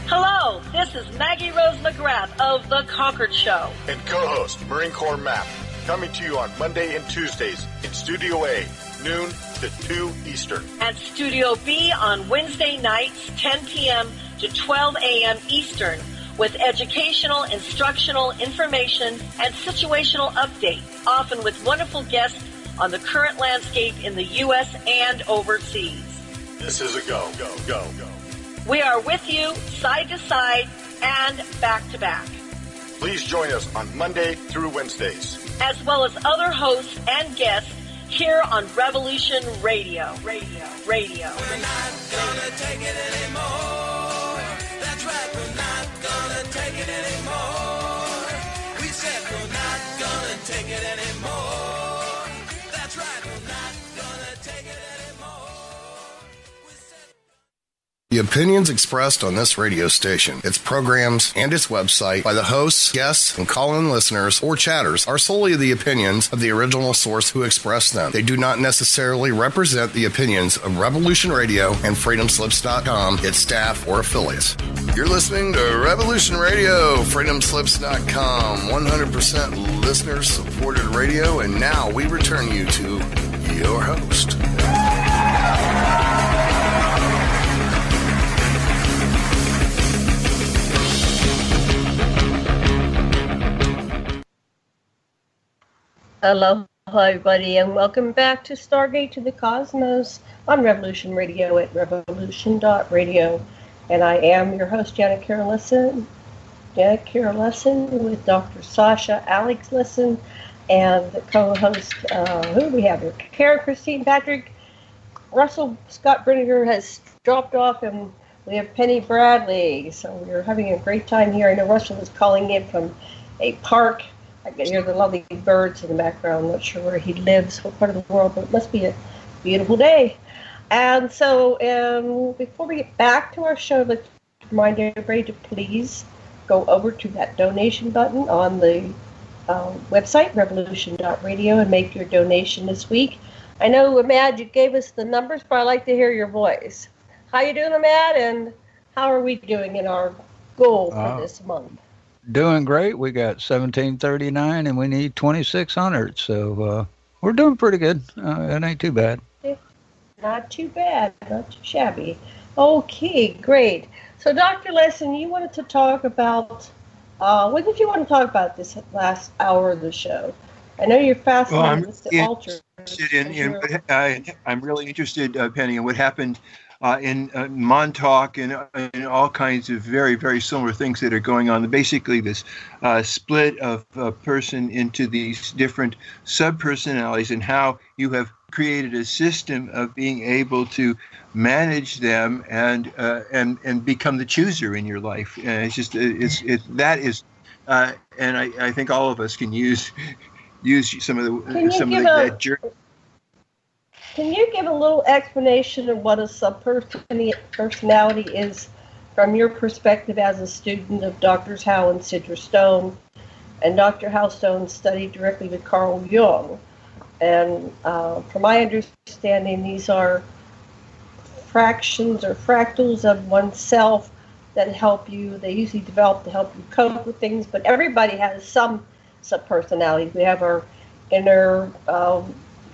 Hello, this is Maggie Rose McGrath of The Concord Show. And co-host Marine Corps Map, coming to you on Monday and Tuesdays in Studio A, noon to 2 Eastern. And Studio B on Wednesday nights, 10 p.m. to 12 a.m. Eastern, with educational, instructional, information, and situational updates, often with wonderful guests on the current landscape in the U.S. and overseas. This is a go. We are with you, side to side, and back to back. Please join us on Monday through Wednesdays. As well as other hosts and guests here on Revolution Radio. We're not gonna take it anymore. That's right, we're not gonna take it anymore. We said we're not gonna take it anymore. That's right, we're not gonna take it anymore. The opinions expressed on this radio station, its programs, and its website by the hosts, guests, and call-in listeners or chatters are solely the opinions of the original source who expressed them. They do not necessarily represent the opinions of Revolution Radio and freedomslips.com, its staff, or affiliates. You're listening to Revolution Radio, freedomslips.com, 100% listener-supported radio, and now we return you to your host. Aloha, everybody, and welcome back to Stargate to the Cosmos on Revolution Radio at revolution.radio. And I am your host, Janet Carol Lesson with Dr. Sasha, Alex Lesson, and the co-host, who do we have here? Karen, Christine, Patrick, Russell Scott Brinegar has dropped off, and we have Penny Bradley. So we're having a great time here. I know Russell is calling in from a park. I can hear the lovely birds in the background. I'm not sure where he lives, what part of the world, but it must be a beautiful day. And so before we get back to our show, let's remind everybody to please go over to that donation button on the website, revolution.radio, and make your donation this week. I know, Ahmad, you gave us the numbers, but I'd like to hear your voice. How you doing, Ahmad, and how are we doing in our goal for this month? Doing great. We got 1739, and we need 2600, so we're doing pretty good. It ain't too bad. Not too bad, not too shabby. Okay, great. So, Dr. Lesson, you wanted to talk about, what did you want to talk about this last hour of the show? I know you're fascinated with the altars. I'm really interested, Penny, in what happened in Montauk and all kinds of very, very similar things that are going on. Basically, this split of a person into these different sub-personalities, and how you have created a system of being able to manage them and become the chooser in your life. And it's just and I think all of us can use some of that journey. Can you give a little explanation of what a subpersonality is from your perspective as a student of Drs. Howe and Sidra Stone? And Dr. Howe Stone studied directly with Carl Jung. And from my understanding, these are fractions or fractals of oneself that help you. They usually develop to help you cope with things, but everybody has some subpersonalities. We have our inner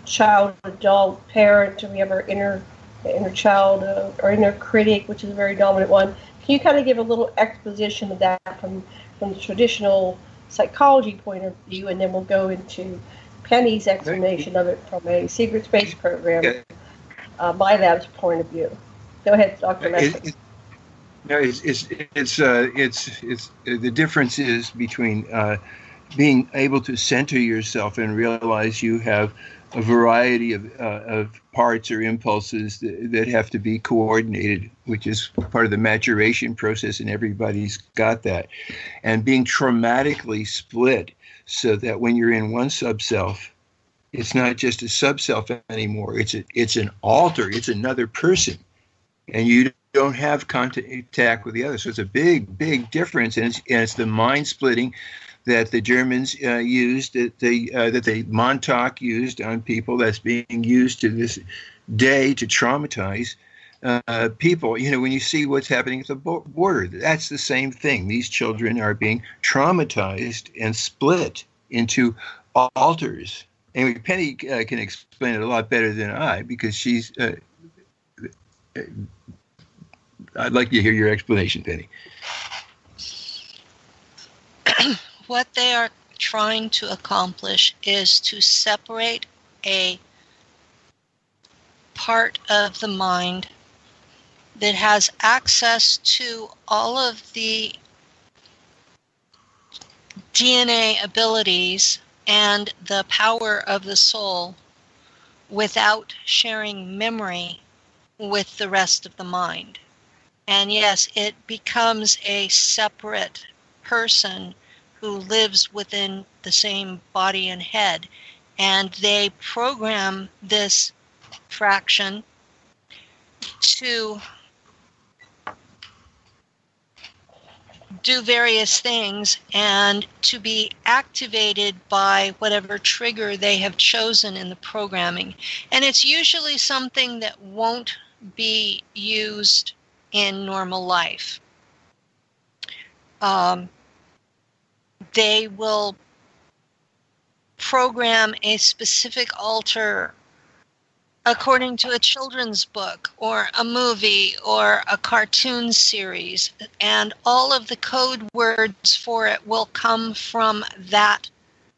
child, adult, parent, and we have our inner child or inner critic, which is a very dominant one. Can you kind of give a little exposition of that from the traditional psychology point of view, and then we'll go into Penny's explanation of it from a secret space program, my lab's point of view. Go ahead, Dr. Messer. It's the difference is between being able to center yourself and realize you have a variety of parts or impulses that have to be coordinated, which is part of the maturation process, and everybody's got that. And being traumatically split so that when you're in one sub-self, it's not just a sub-self anymore. It's an alter. It's another person. And you don't have contact with the other. So it's a big, big difference. And it's the mind splitting that the Germans used, that the Montauk used on people, that's being used to this day to traumatize people. You know, when you see what's happening at the border, that's the same thing. These children are being traumatized and split into alters. Anyway, Penny can explain it a lot better than I, because she's... I'd like to hear your explanation, Penny. What they are trying to accomplish is to separate a part of the mind that has access to all of the DNA abilities and the power of the soul without sharing memory with the rest of the mind. And yes, it becomes a separate person who lives within the same body and head. And they program this fraction to do various things and to be activated by whatever trigger they have chosen in the programming. And it's usually something that won't be used in normal life. They will program a specific alter according to a children's book or a movie or a cartoon series, and all of the code words for it will come from that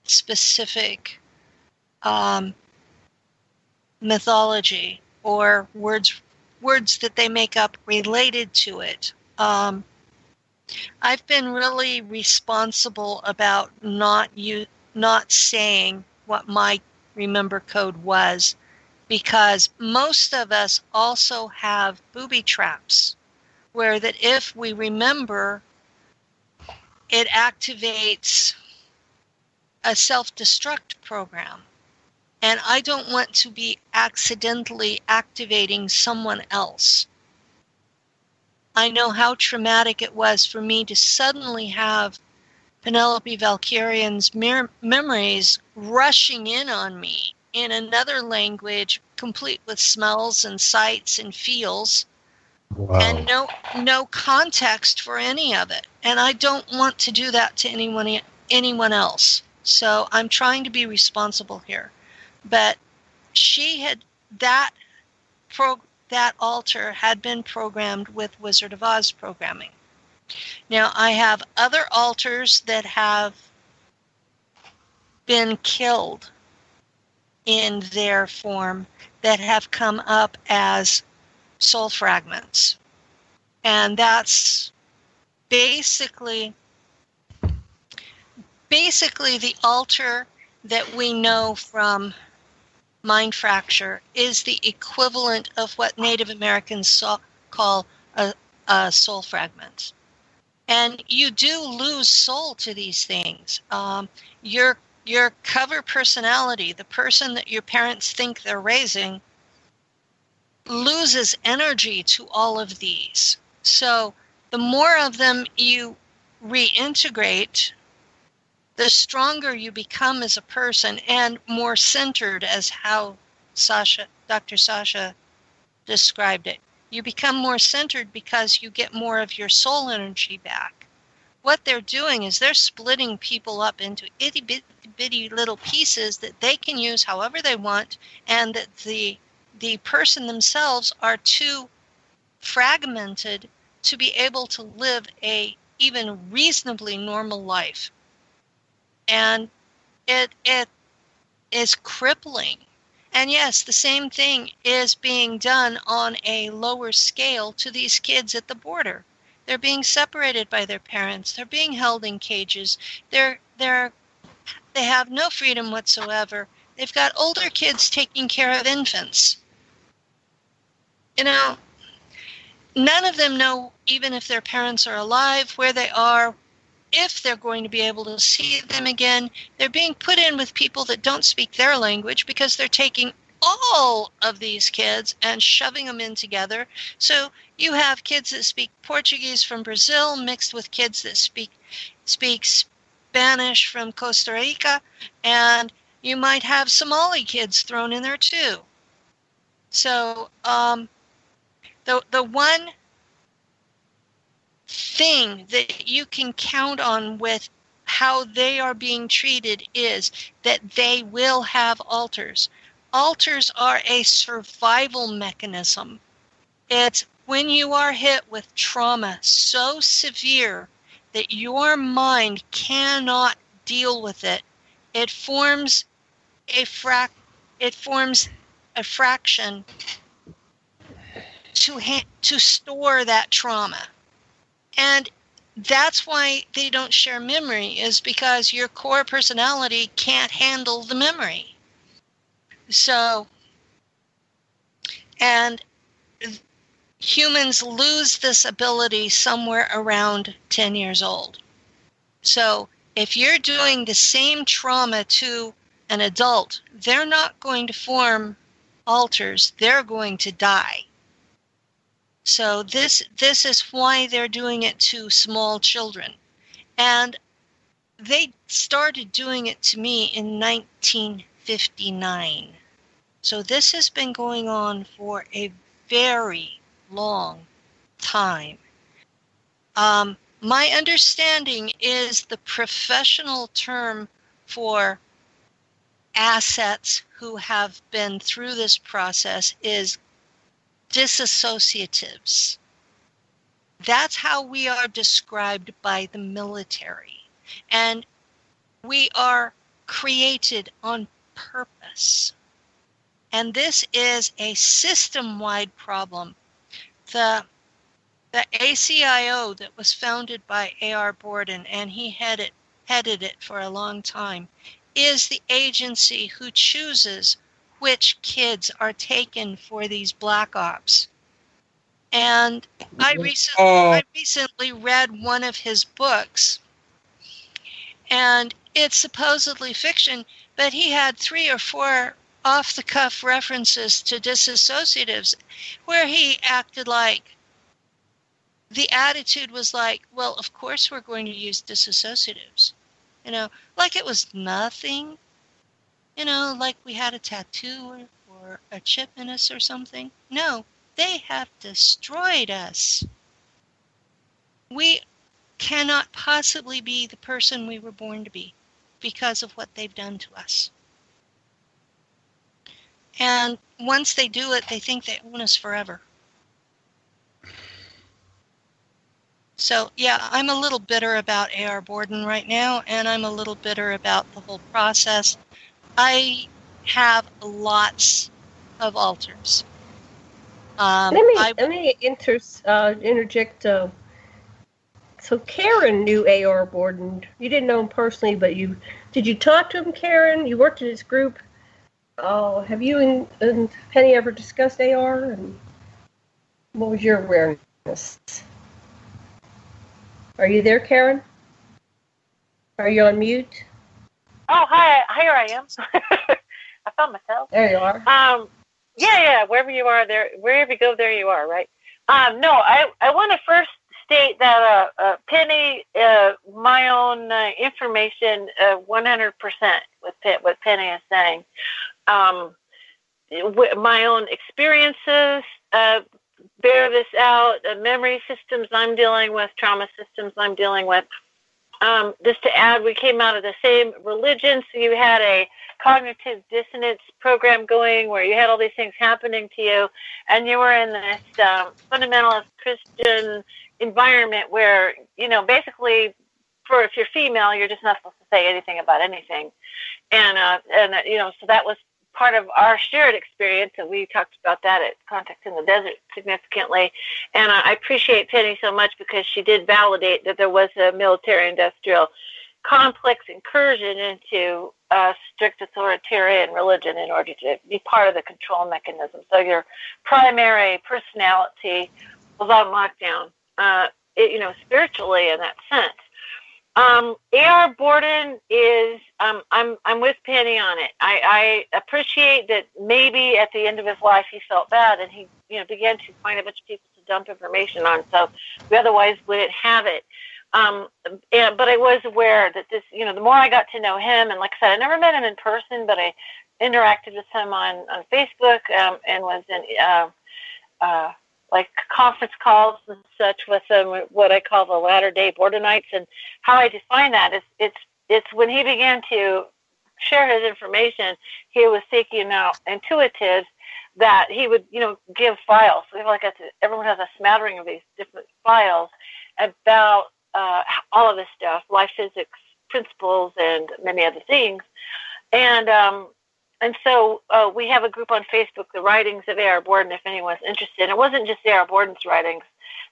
specific mythology or words that they make up related to it. I've been really responsible about not saying what my remember code was, because most of us also have booby traps where that if we remember, it activates a self-destruct program. And I don't want to be accidentally activating someone else. I know how traumatic it was for me to suddenly have Penelope Valkyrian's memories rushing in on me in another language, complete with smells and sights and feels, and no context for any of it. And I don't want to do that to anyone else. So I'm trying to be responsible here. But she had that altar had been programmed with Wizard of Oz programming. Now, I have other altars that have been killed in their form that have come up as soul fragments. And that's basically the altar that we know from Mind Fracture is the equivalent of what Native Americans call a soul fragment. And you do lose soul to these things. Your cover personality, the person that your parents think they're raising, loses energy to all of these. So the more of them you reintegrate, the stronger you become as a person and more centered, as how Dr. Sasha described it. You become more centered because you get more of your soul energy back. What they're doing is they're splitting people up into itty-bitty little pieces that they can use however they want, and that the person themselves are too fragmented to be able to live a even reasonably normal life. And it is crippling. And yes, the same thing is being done on a lower scale to these kids at the border. They're being separated by their parents. They're being held in cages. They have no freedom whatsoever. They've got older kids taking care of infants. You know, none of them know, even if their parents are alive, where they are, if they're going to be able to see them again. They're being put in with people that don't speak their language because they're taking all of these kids and shoving them in together. So you have kids that speak Portuguese from Brazil mixed with kids that speak Spanish from Costa Rica, and you might have Somali kids thrown in there too. So the one thing that you can count on with how they are being treated is that they will have altars. Altars are a survival mechanism. It's when you are hit with trauma so severe that your mind cannot deal with it, it forms a fraction to store that trauma. And that's why they don't share memory, is because your core personality can't handle the memory. So, and humans lose this ability somewhere around 10 years old. So if you're doing the same trauma to an adult, they're not going to form altars, they're going to die. So this is why they're doing it to small children. And they started doing it to me in 1959. So this has been going on for a very long time. My understanding is the professional term for assets who have been through this process is disassociatives. That's how we are described by the military. And we are created on purpose. And this is a system-wide problem. The ACIO that was founded by A.R. Borden, and he headed it for a long time, is the agency who chooses which kids are taken for these black ops. And I recently read one of his books, and it's supposedly fiction, but he had 3 or 4 off-the-cuff references to disassociatives where he acted like the attitude was like, well, of course we're going to use disassociatives. Like it was nothing. Like we had a tattoo or a chip in us or something. No, they have destroyed us. We cannot possibly be the person we were born to be because of what they've done to us. And once they do it, they think they own us forever. So, yeah, I'm a little bitter about A.R. Borden right now, and I'm a little bitter about the whole process. I have lots of alters. Let me interject. So Karen knew A.R. Borden. You didn't know him personally, but did you talk to him, Karen? You worked in his group. Oh, have you and Penny ever discussed AR? And what was your awareness? Are you there, Karen? Are you on mute? Oh, hi. Here I am. I found myself. There you are. Yeah. Wherever you are, there. Wherever you go, there you are. Right. No, I want to first state that Penny, my own information, 100% with what Penny is saying. My own experiences bear this out. Memory systems I'm dealing with, trauma systems I'm dealing with. Just to add, we came out of the same religion, so you had a cognitive dissonance program going where you had all these things happening to you, and you were in this fundamentalist Christian environment where, basically, if you're female, you're just not supposed to say anything about anything. And so that was part of our shared experience, and we talked about that at Contact in the Desert significantly. And I appreciate Penny so much because she did validate that there was a military-industrial complex incursion into strict authoritarian religion in order to be part of the control mechanism. So your primary personality was on lockdown, spiritually in that sense. A.R. Borden is, I'm with Penny on it. I appreciate that maybe at the end of his life he felt bad and he, began to find a bunch of people to dump information on, so we otherwise wouldn't have it. But I was aware that this, the more I got to know him, and like I said, I never met him in person, but I interacted with him on Facebook and was in like conference calls and such with them, what I call the latter-day Bordenites. And how I define that is it's when he began to share his information, he was seeking out intuitives that he would, give files. So everyone has a smattering of these different files about all of this stuff, life physics principles and many other things. And so we have a group on Facebook, The Writings of A.R. Borden, if anyone's interested. It wasn't just A.R. Borden's writings.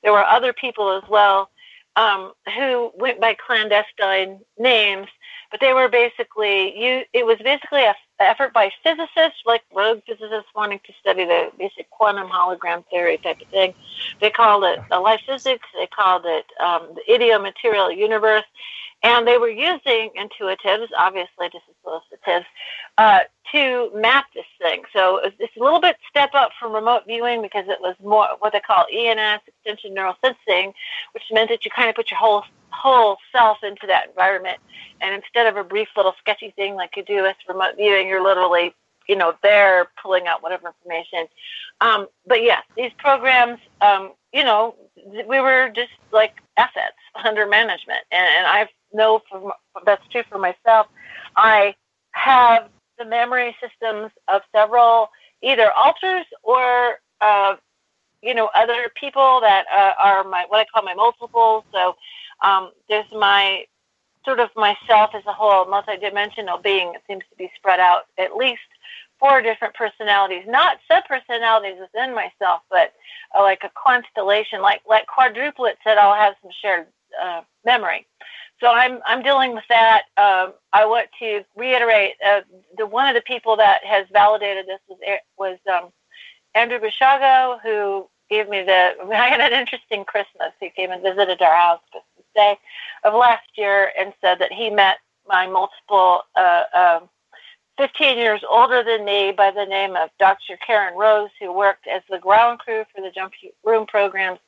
There were other people as well who went by clandestine names, but they were it was basically an effort by physicists, like rogue physicists wanting to study the basic quantum hologram theory type of thing. They called it life physics. They called it the idiomaterial universe. And they were using intuitives, obviously disassociatives, to map this thing. So it's a little bit step up from remote viewing because it was more what they call ENS, extension neural sensing, which meant that you kind of put your whole self into that environment. And instead of a brief little sketchy thing like you do with remote viewing, you're literally, there pulling out whatever information. But yes, these programs, we were just like assets under management. And I know that's true for myself. I have the memory systems of several either alters or, other people that are what I call my multiples. So there's my sort of myself as a whole multidimensional being that seems to be spread out at least 4 different personalities, not sub-personalities within myself, but like a constellation, like quadruplets that all have some shared memory. So I'm dealing with that. I want to reiterate one of the people that has validated this was Andrew Bishago, who gave me I had an interesting Christmas. He came and visited our house Christmas Day of last year and said that he met my multiple 15 years older than me by the name of Dr. Karen Rose, who worked as the ground crew for the jump room programs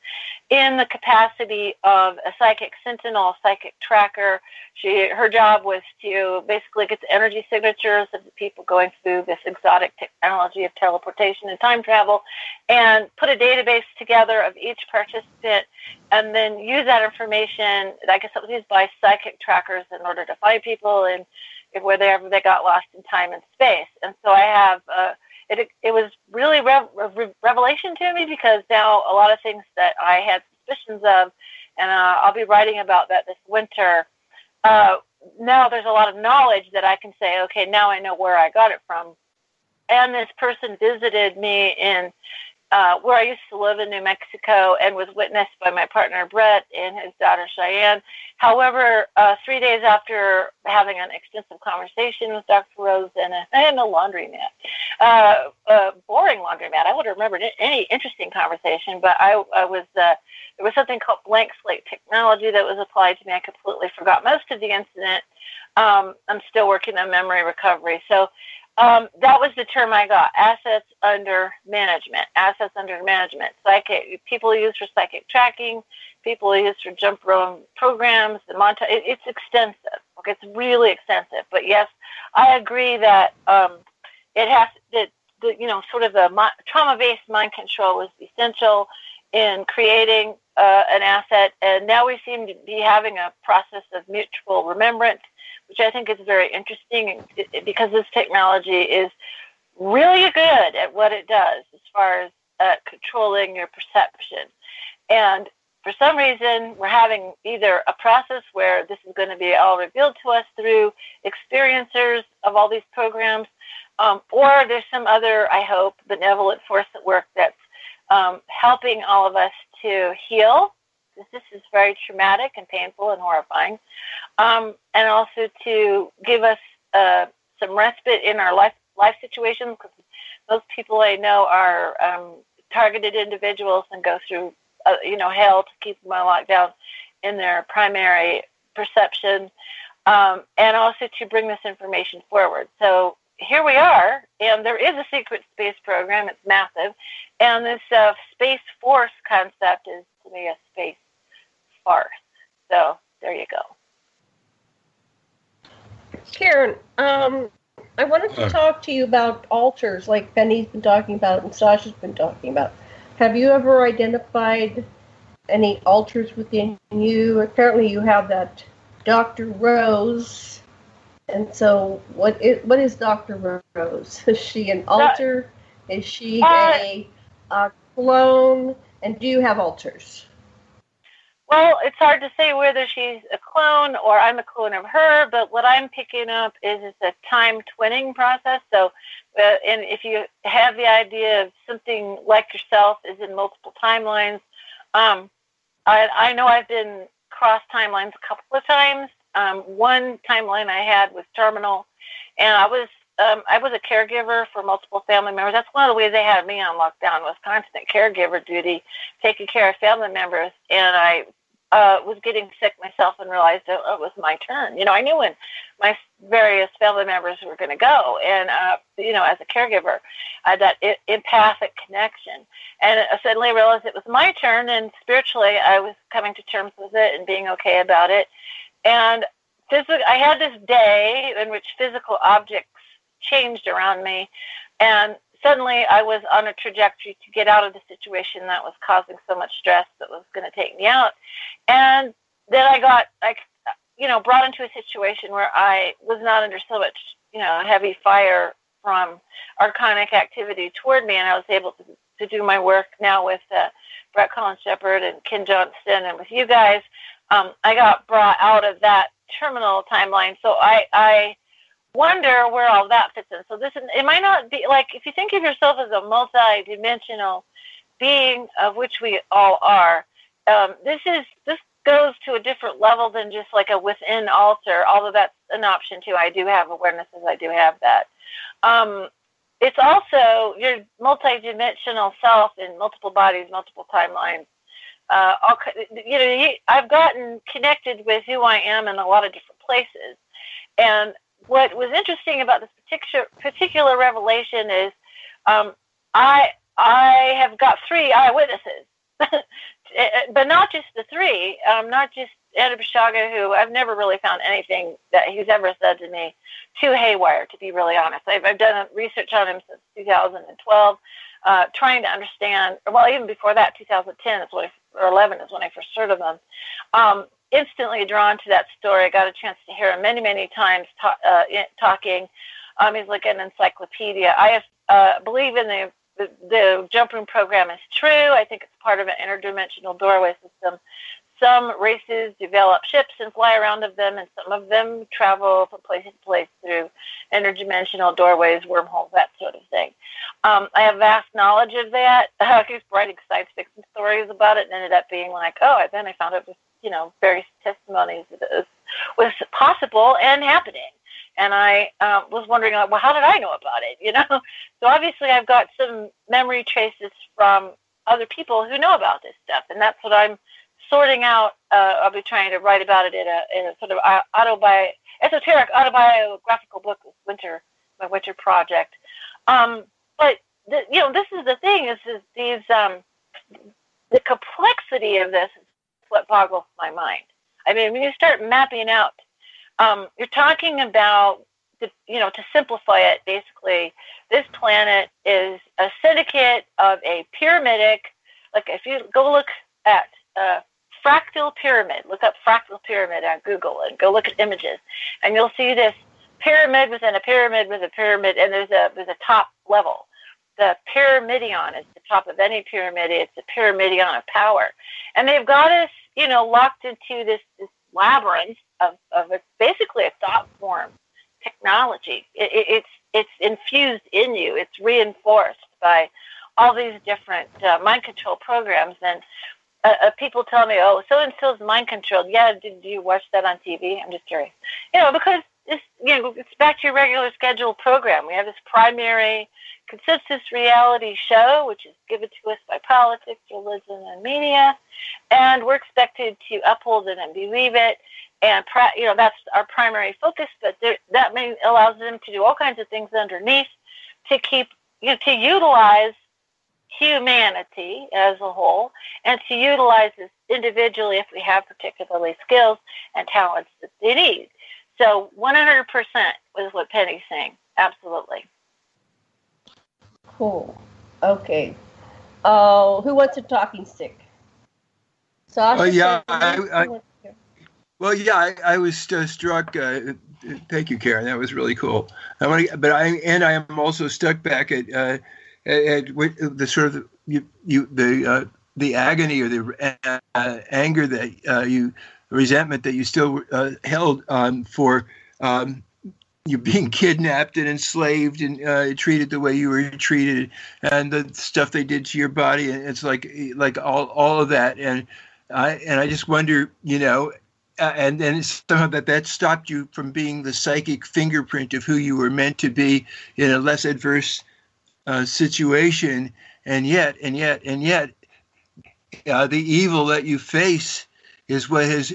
in the capacity of a psychic sentinel, psychic tracker. Her job was to basically get the energy signatures of the people going through this exotic technology of teleportation and time travel and put a database together of each participant and then use that information, I guess it was used by psychic trackers in order to find people and wherever they got lost in time and space. And so I have, it was really revelation to me, because now a lot of things that I had suspicions of, and I'll be writing about that this winter, now there's a lot of knowledge that I can say, okay, now I know where I got it from. And this person visited me in where I used to live in New Mexico and was witnessed by my partner Brett and his daughter Cheyenne. However, 3 days after having an extensive conversation with Dr. Rose and a laundromat, a boring laundromat, I would have remembered any interesting conversation, but I was there was something called blank slate technology that was applied to me. I completely forgot most of the incident. I'm still working on memory recovery. So that was the term I got, assets under management. Assets under management. Psychic, people use for psychic tracking, people use for jump room programs, the montage. It's extensive. Okay, it's really extensive. But yes, I agree that it has that sort of the trauma-based mind control is essential in creating an asset. And now we seem to be having a process of mutual remembrance, which I think is very interesting because this technology is really good at what it does as far as controlling your perception. And for some reason, we're having either a process where this is going to be all revealed to us through experiencers of all these programs, or there's some other, I hope, benevolent force at work that's helping all of us to heal. This is very traumatic and painful and horrifying, and also to give us some respite in our life situations, because most people I know are targeted individuals and go through hell to keep them locked down in their primary perception, and also to bring this information forward. So here we are, and there is a secret space program. It's massive, and this Space Force concept is, to me, a space farce. So there you go. Karen, I wanted to talk to you about altars, like Penny's been talking about and Sasha's been talking about. Have you ever identified any altars within you? Apparently you have that Dr. Rose. And so what is Dr. Rose? Is she an altar? Is she a clone? And do you have altars? Well, it's hard to say whether she's a clone or I'm a clone of her, but what I'm picking up is it's a time twinning process. So, and if you have the idea of something like yourself is in multiple timelines, I know I've been cross timelines a couple of times. One timeline I had was terminal, and I was a caregiver for multiple family members. That's one of the ways they had me on lockdown, was constant caregiver duty, taking care of family members. And I was getting sick myself and realized it was my turn. I knew when my various family members were going to go. And, as a caregiver, I had that empathic connection. And I suddenly realized it was my turn, and spiritually I was coming to terms with it and being okay about it. And I had this day in which physical objects changed around me, and suddenly I was on a trajectory to get out of the situation that was causing so much stress that was going to take me out. And then I got, brought into a situation where I was not under so much, heavy fire from archonic activity toward me, and I was able to do my work now with Brett Collins Shepard and Ken Johnston and with you guys. I got brought out of that terminal timeline, so I wonder where all that fits in. So it might not be like, if you think of yourself as a multi-dimensional being, of which we all are, this goes to a different level than just like a within altar, although that's an option too. I do have awarenesses, I do have that. It's also your multi-dimensional self in multiple bodies, multiple timelines. I've gotten connected with who I am in a lot of different places. And what was interesting about this particular revelation is I have got 3 eyewitnesses, but not just the 3, not just Ed Bishaga, who I've never really found anything that he's ever said to me too haywire, to be really honest. I've done research on him since 2012, trying to understand, well, even before that, 2010 is when or 11 is when I first heard of him. Instantly drawn to that story. I got a chance to hear him many, many times talking. He's like an encyclopedia. I believe in the jump room program is true. I think it's part of an interdimensional doorway system. Some races develop ships and fly around of them, and some of them travel from place to place through interdimensional doorways, wormholes, that sort of thing. I have vast knowledge of that. I was writing science fiction stories about it, and ended up being like, then I found out with various testimonies that it was possible and happening. And I was wondering, well, how did I know about it? So obviously I've got some memory traces from other people who know about this stuff, and that's what I'm sorting out. I'll be trying to write about it in a sort of esoteric autobiographical book with my winter project. But this is the thing: is these the complexity of this is what boggles my mind. I mean, when you start mapping out, you're talking about to simplify it, basically, this planet is a syndicate of a pyramidic. Like if you go look at fractal pyramid, look up fractal pyramid on Google and go look at images, and you'll see this pyramid within a pyramid with a pyramid, and there's a top level. The pyramidion is the top of any pyramid. It's a pyramidion of power, and they've got us, locked into this labyrinth of basically a thought form technology. It's infused in you. It's reinforced by all these different mind control programs. And people tell me, oh, so-and-so's mind controlled. Yeah, did you watch that on TV? I'm just curious. Because it's back to your regular scheduled program. We have this primary consensus reality show, which is given to us by politics, religion, and media, and we're expected to uphold it and believe it. And that's our primary focus. But that allows them to do all kinds of things underneath to keep to utilize humanity as a whole, and to utilize this individually if we have particularly skills and talents that they need. So 100% is what Penny's saying. Absolutely. Cool. Okay. Who wants a talking stick? Sasha? I was struck. Thank you, Karen. That was really cool. I am also stuck back at the sort of the agony or the anger that resentment that you still held for you being kidnapped and enslaved and treated the way you were treated, and the stuff they did to your body, and it's like all of that, and I just wonder, and then somehow that stopped you from being the psychic fingerprint of who you were meant to be in a less adverse situation, and yet, the evil that you face is what has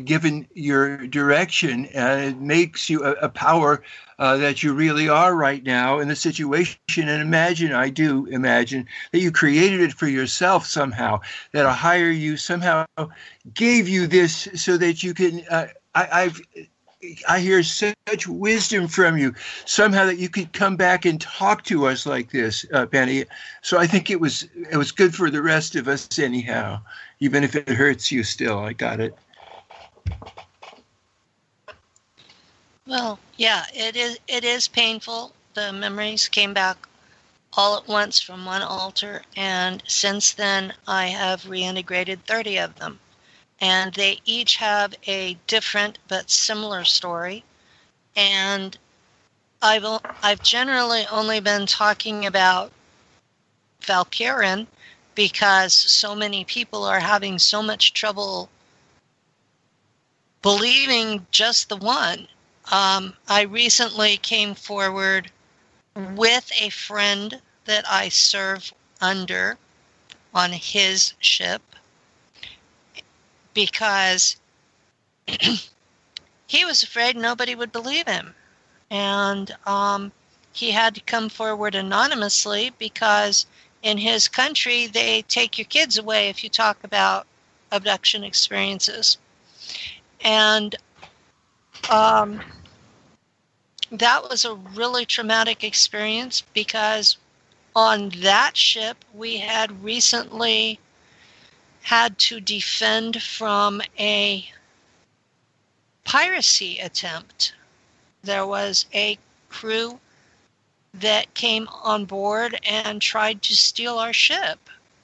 given your direction, and it makes you a power that you really are right now in the situation. And I do imagine that you created it for yourself somehow, that a higher you somehow gave you this so that you can, I hear such wisdom from you somehow that you could come back and talk to us like this, Penny. So I think it was good for the rest of us anyhow, even if it hurts you still. I got it. Well, yeah, it is painful. The memories came back all at once from one altar, and since then I have reintegrated 30 of them. And they each have a different but similar story. And I've generally only been talking about Valkyrin because so many people are having so much trouble believing just the one. I recently came forward with a friend that I serve under on his ship, because he was afraid nobody would believe him. And he had to come forward anonymously because in his country, they take your kids away if you talk about abduction experiences. And that was a really traumatic experience because on that ship, we had recently had to defend from a piracy attempt. There was a crew that came on board and tried to steal our ship,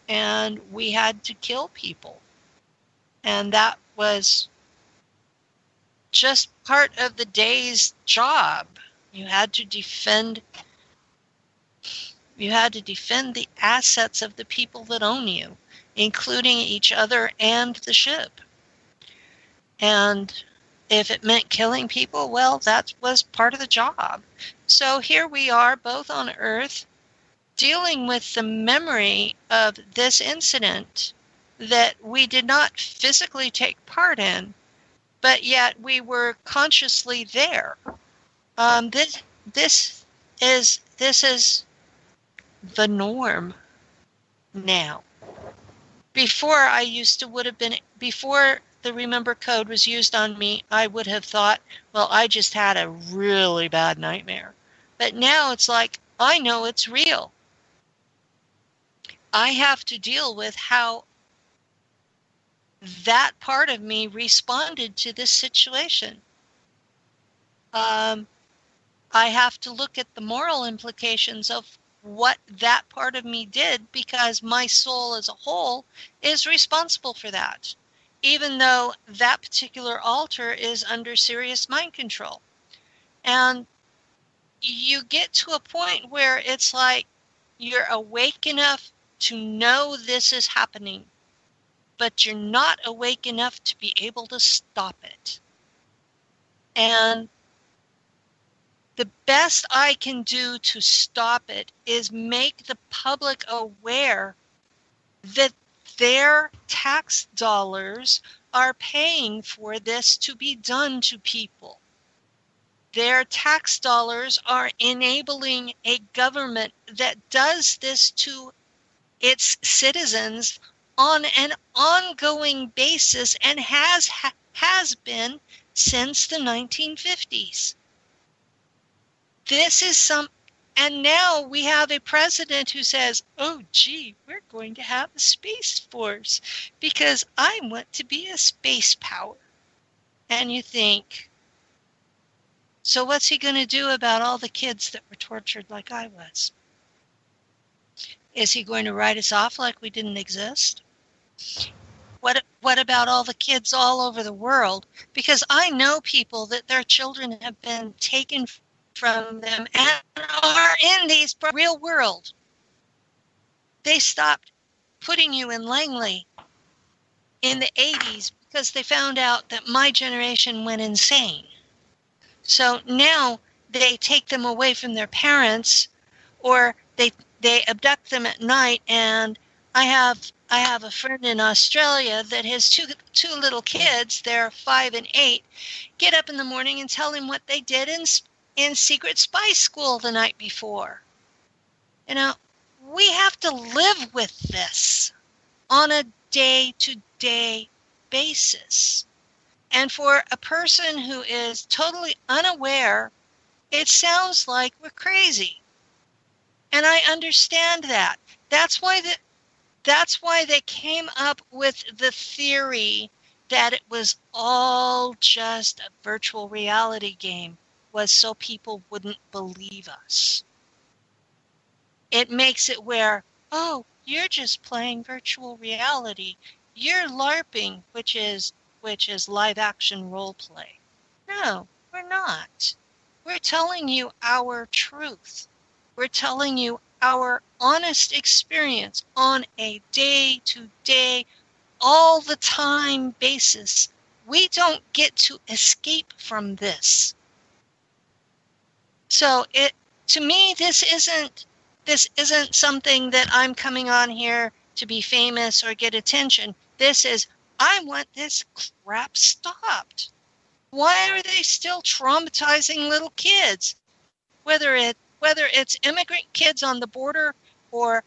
and we had to kill people. And that was just part of the day's job. You had to defend the assets of the people that own you, including each other and the ship. And if it meant killing people, well, that was part of the job. So here we are, both on Earth, dealing with the memory of this incident that we did not physically take part in, but yet we were consciously there. This is the norm now. Before the Remember Code was used on me, I would have thought, well, I just had a really bad nightmare. But now it's like, I know it's real. I have to deal with how that part of me responded to this situation. I have to look at the moral implications of what that part of me did, because my soul as a whole is responsible for that, even though that particular altar is under serious mind control. And you get to a point where it's like you're awake enough to know this is happening, but you're not awake enough to be able to stop it. And the best I can do to stop it is make the public aware that their tax dollars are paying for this to be done to people. Their tax dollars are enabling a government that does this to its citizens on an ongoing basis and has been since the 1950s. And now we have a president who says, oh, gee, we're going to have a space force because I want to be a space power. And you think, so what's he going to do about all the kids that were tortured like I was? Is he going to write us off like we didn't exist? What about all the kids all over the world? Because I know people that their children have been taken from them and are in these real world. They stopped putting you in Langley in the 80s because they found out that my generation went insane. So now they take them away from their parents, or they abduct them at night. And I have a friend in Australia that has two little kids, they're 5 and 8, get up in the morning and tell him what they did in secret spy school the night before. You know, we have to live with this on a day-to-day basis. And for a person who is totally unaware, it sounds like we're crazy. And I understand that. That's why they came up with the theory that it was all just a virtual reality game, was so people wouldn't believe us. It makes it where, oh, you're just playing virtual reality. You're LARPing, which is live action role play. No, we're not. We're telling you our truth. We're telling you our honest experience on a day-to-day, all the time basis. We don't get to escape from this. So to me, this isn't something that I'm coming on here to be famous or get attention. This is, I want this crap stopped. Why are they still traumatizing little kids? Whether it's immigrant kids on the border or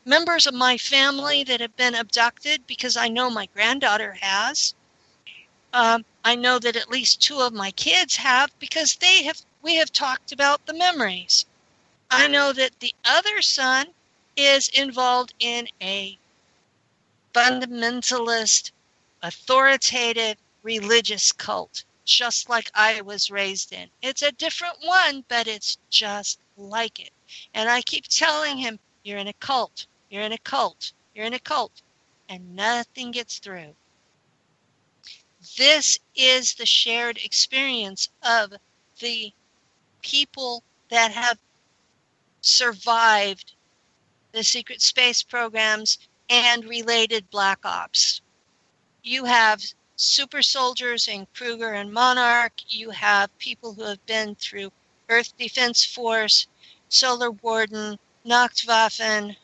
members of my family that have been abducted, because I know my granddaughter has. I know that at least 2 of my kids have, because we have talked about the memories. I know that the other son is involved in a fundamentalist, authoritative religious cult, just like I was raised in. It's a different one, but it's just like it. And I keep telling him, you're in a cult, you're in a cult, you're in a cult, and nothing gets through. This is the shared experience of the people that have survived the secret space programs and related black ops. You have super soldiers in Kruger and Monarch. You have people who have been through Earth Defense Force, Solar Warden, Nachtwaffen,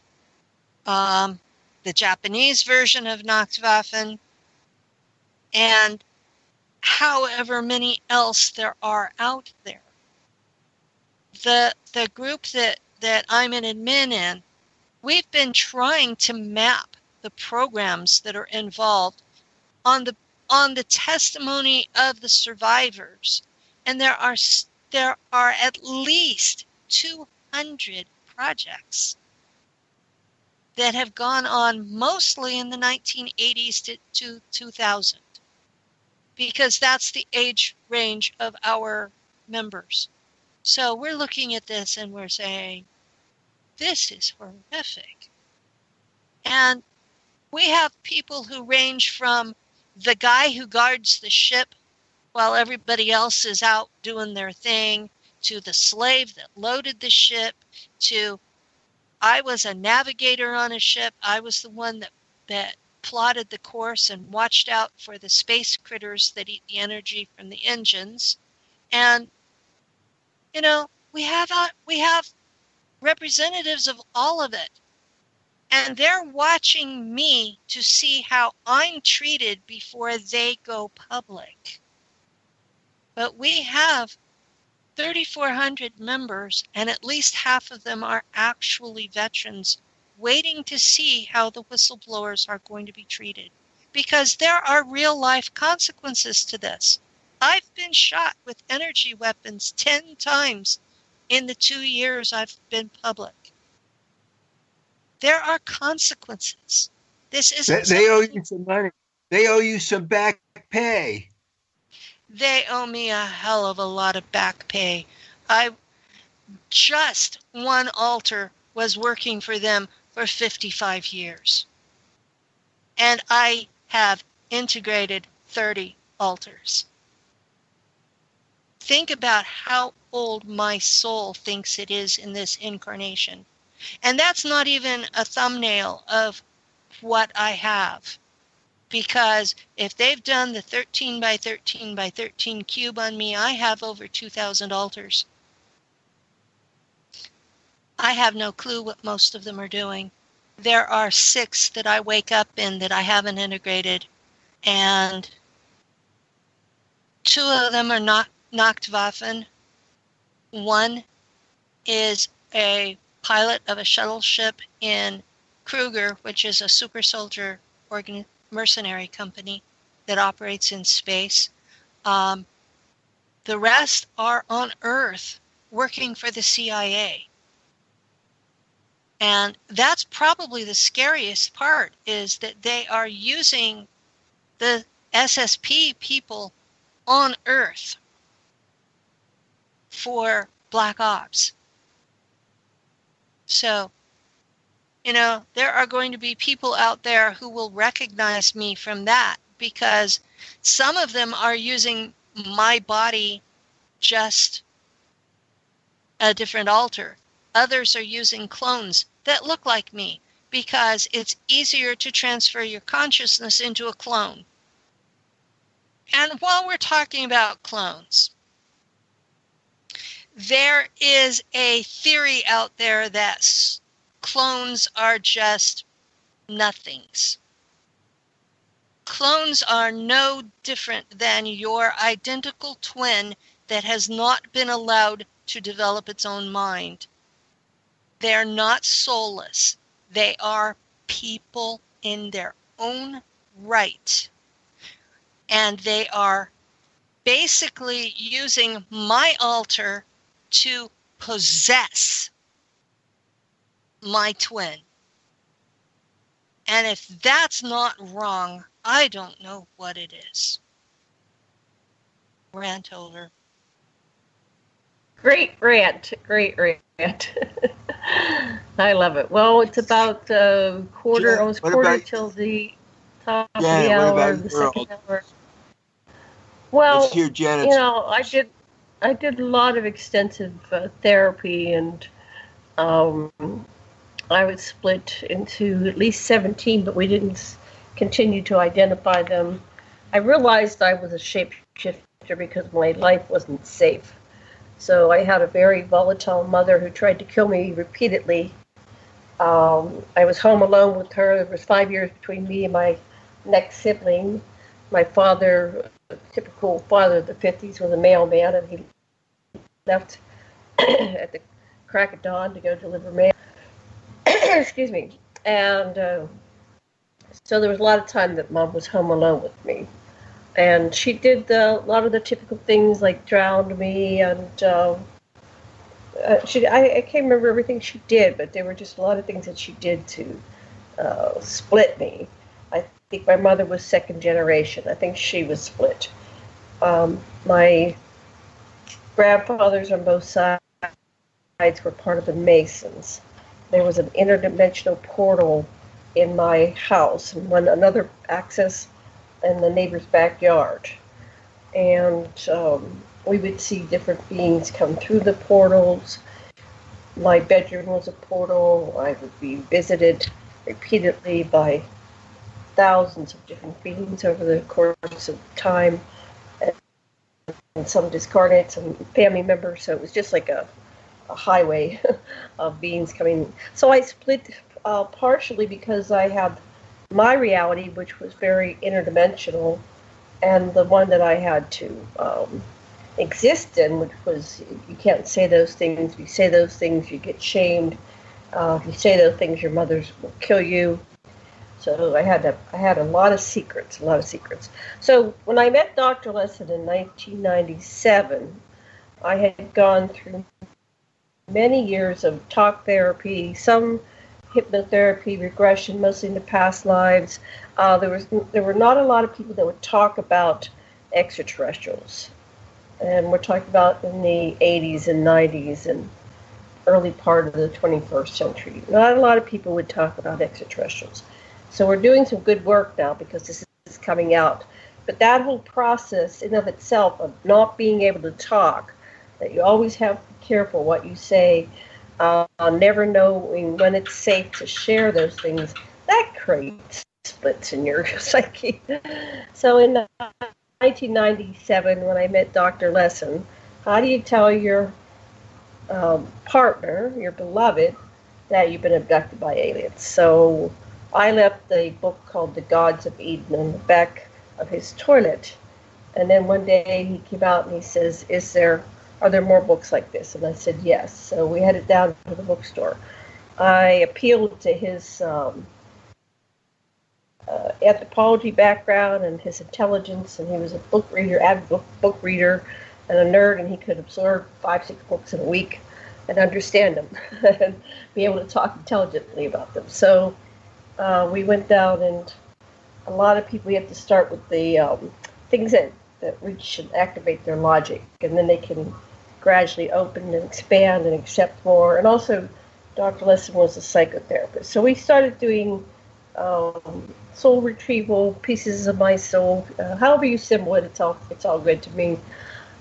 the Japanese version of Nachtwaffen, and however many else there are out there. The group that I'm an admin in, we've been trying to map the programs that are involved on the testimony of the survivors, and there are at least 200 projects that have gone on mostly in the 1980s to 2000, because that's the age range of our members. So we're looking at this and we're saying, this is horrific. And we have people who range from the guy who guards the ship while everybody else is out doing their thing, to the slave that loaded the ship, to I was a navigator on a ship. I was the one that plotted the course and watched out for the space critters that eat the energy from the engines. And, you know, we have representatives of all of it. And they're watching me to see how I'm treated before they go public. But we have 3,400 members, and at least half of them are actually veterans, waiting to see how the whistleblowers are going to be treated. Because there are real life consequences to this. I've been shot with energy weapons 10 times in the 2 years I've been public. There are consequences. This isn't. They owe you some money. They owe you some back pay. They owe me a hell of a lot of back pay. Just one altar was working for them for 55 years. And I have integrated 30 altars. Think about how old my soul thinks it is in this incarnation. And that's not even a thumbnail of what I have. Because if they've done the 13 by 13 by 13 cube on me, I have over 2,000 altars. I have no clue what most of them are doing. There are 6 that I wake up in that I haven't integrated. And 2 of them are not Nachtwaffen. One is a pilot of a shuttle ship in Kruger, which is a super soldier mercenary company that operates in space. The rest are on Earth working for the CIA. And that's probably the scariest part, is that they are using the SSP people on Earth for black ops. So, you know, there are going to be people out there who will recognize me from that, because some of them are using my body, just a different altar. Others are using clones that look like me, because it's easier to transfer your consciousness into a clone. And while we're talking about clones, there is a theory out there that clones are just nothings. Clones are no different than your identical twin that has not been allowed to develop its own mind. They're not soulless. They are people in their own right. And they are basically using my altar to possess my twin. And if that's not wrong, I don't know what it is. Rant over. Great rant. I love it. Well, it's about quarter, almost quarter till the top of the hour, the second hour. Well, let's hear Janet's. You know, I did a lot of extensive therapy, and I was split into at least 17, but we didn't continue to identify them. I realized I was a shapeshifter because my life wasn't safe. So I had a very volatile mother who tried to kill me repeatedly. I was home alone with her. There was 5 years between me and my next sibling. My father, a typical father of the 50s, was a mailman, and he left at the crack of dawn to go deliver mail. Excuse me. And so there was a lot of time that Mom was home alone with me. And she did a lot of the typical things, like drowned me, and I can't remember everything she did, but there were just a lot of things that she did to split me. I think my mother was second generation. I think she was split. My grandfathers on both sides were part of the Masons. There was an interdimensional portal in my house, and another access in the neighbor's backyard. And we would see different beings come through the portals. My bedroom was a portal. I would be visited repeatedly by thousands of different beings over the course of time, and some discarnate, some family members. So it was just like a highway of beings coming. So I split partially because I had my reality, which was very interdimensional, and the one that I had to exist in, which was, you can't say those things. If you say those things, you get shamed. If you say those things, your mothers will kill you. So I had a lot of secrets. So when I met Dr. Lesson in 1997, I had gone through many years of talk therapy, some hypnotherapy, regression, mostly in the past lives. There were not a lot of people that would talk about extraterrestrials. And we're talking about in the 80s and 90s and early part of the 21st century. Not a lot of people would talk about extraterrestrials. So we're doing some good work now because this is coming out. But that whole process in of itself of not being able to talk, that you always have to be careful what you say, never knowing when it's safe to share those things, that creates splits in your psyche. So in 1997, when I met Dr. Lesson, how do you tell your partner, your beloved, that you've been abducted by aliens? So I left a book called The Gods of Eden in the back of his toilet. And then one day he came out and he says, are there more books like this? And I said, yes. So we headed down to the bookstore. I appealed to his anthropology background and his intelligence, and he was a book reader, avid book reader, and a nerd, and he could absorb 5-6 books in a week and understand them and be able to talk intelligently about them. So we went down, and a lot of people, we have to start with the things that reach and activate their logic, and then they can gradually open and expand and accept more. And also, Dr. Lesson was a psychotherapist. So we started doing soul retrieval, pieces of my soul, however you symbol it, it's all good to me,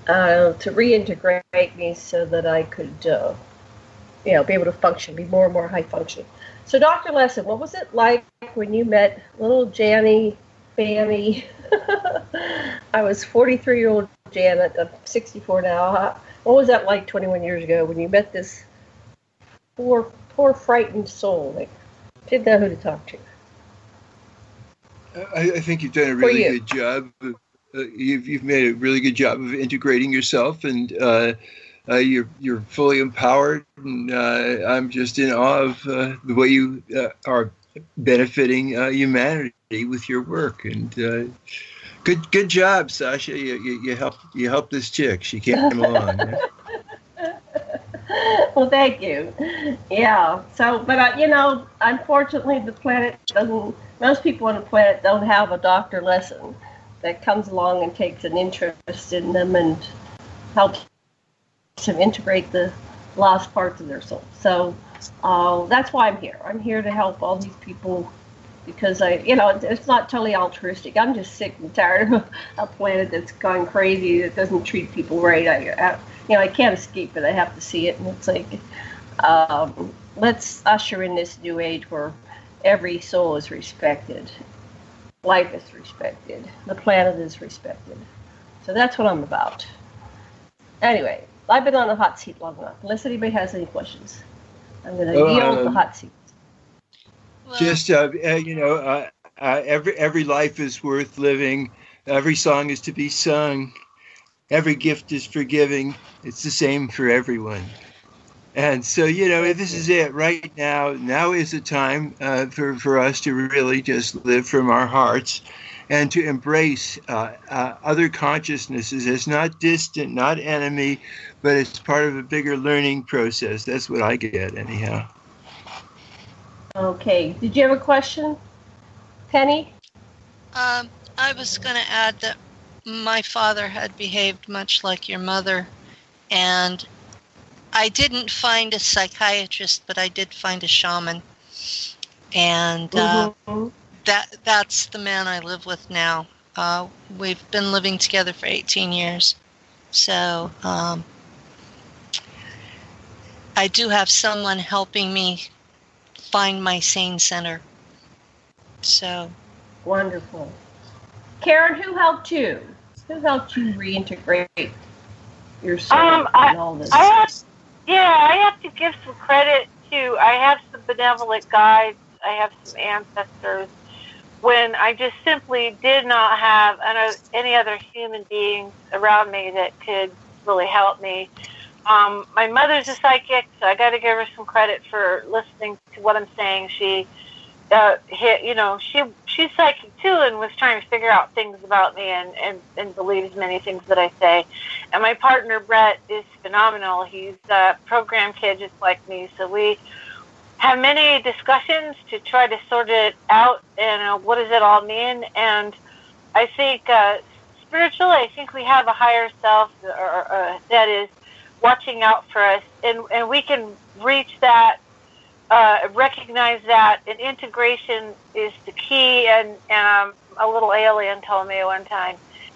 to reintegrate me so that I could be able to function, be more and more high functioning. So Dr. Lesson, what was it like when you met little Janny, Fanny? I was 43-year-old Janet, I'm 64 now. What was that like 21 years ago when you met this poor frightened soul that didn't know who to talk to? I think you've done a really good job. You've made a really good job of integrating yourself, and you're fully empowered. And I'm just in awe of the way you are benefiting humanity with your work. And good job, Sasha. You helped this chick. She came along. Well, thank you. Yeah. So, but unfortunately, the planet doesn't. Most people on the planet don't have a doctor lesson that comes along and takes an interest in them and helps them integrate the lost parts of their soul. So that's why I'm here. I'm here to help all these people because it's not totally altruistic. I'm just sick and tired of a planet that's gone crazy that doesn't treat people right. I can't escape it. I have to see it, and it's like let's usher in this new age where every soul is respected, life is respected, the planet is respected. So that's what I'm about. Anyway, I've been on the hot seat long enough. Unless anybody has any questions, I'm going to yield the hot seat. Just every life is worth living. Every song is to be sung. Every gift is forgiving. It's the same for everyone. And so, this is it right now. Now is the time for us to really just live from our hearts and to embrace other consciousnesses as not distant, not enemy, but as part of a bigger learning process. That's what I get, anyhow. Okay. Did you have a question, Penny? I was going to add that my father had behaved much like your mother, and I didn't find a psychiatrist, but I did find a shaman, and that's the man I live with now. We've been living together for 18 years, so I do have someone helping me find my sane center. So wonderful. Karen, who helped you? Who helped you reintegrate your soul and all this? I have to give some credit to, I have some benevolent guides, I have some ancestors, when I just simply did not have any other human beings around me that could really help me. My mother's a psychic, so I got to give her some credit for listening to what I'm saying. She's psychic too, and was trying to figure out things about me and believes many things that I say. And my partner Brett is phenomenal. He's a program kid just like me, so we have many discussions to try to sort it out and what does it all mean. And I think spiritually, I think we have a higher self that is watching out for us, and we can reach that. Recognize that, and integration is the key. And a little alien told me one time,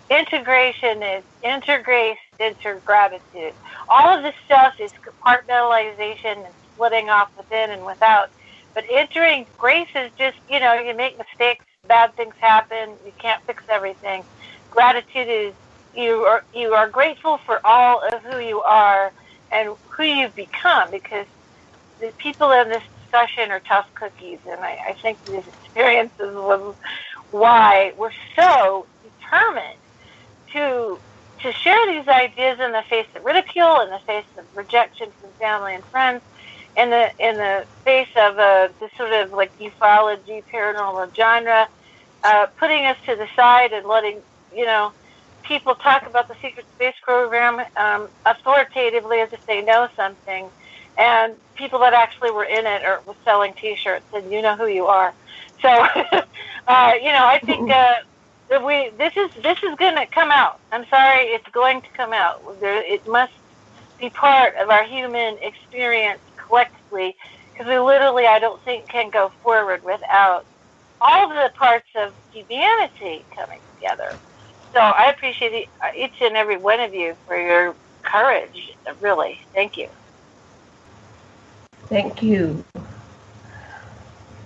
integration is intergrace, intergratitude. All of this stuff is compartmentalization and splitting off within and without. But entering grace is just, you make mistakes, bad things happen, you can't fix everything. Gratitude is you are grateful for all of who you are and who you've become, because the people in this discussion are tough cookies, and I think these experiences was why we're so determined to share these ideas in the face of ridicule, in the face of rejection from family and friends, in the face of this sort of like ufology, paranormal genre, putting us to the side and letting people talk about the secret space program authoritatively as if they know something. And people that actually were in it or was selling T-shirts, and you know who you are. So, I think this is going to come out. I'm sorry, it's going to come out. It must be part of our human experience collectively, because we literally, I don't think, can go forward without all the parts of humanity coming together. So I appreciate each and every one of you for your courage. Really, thank you. Thank you.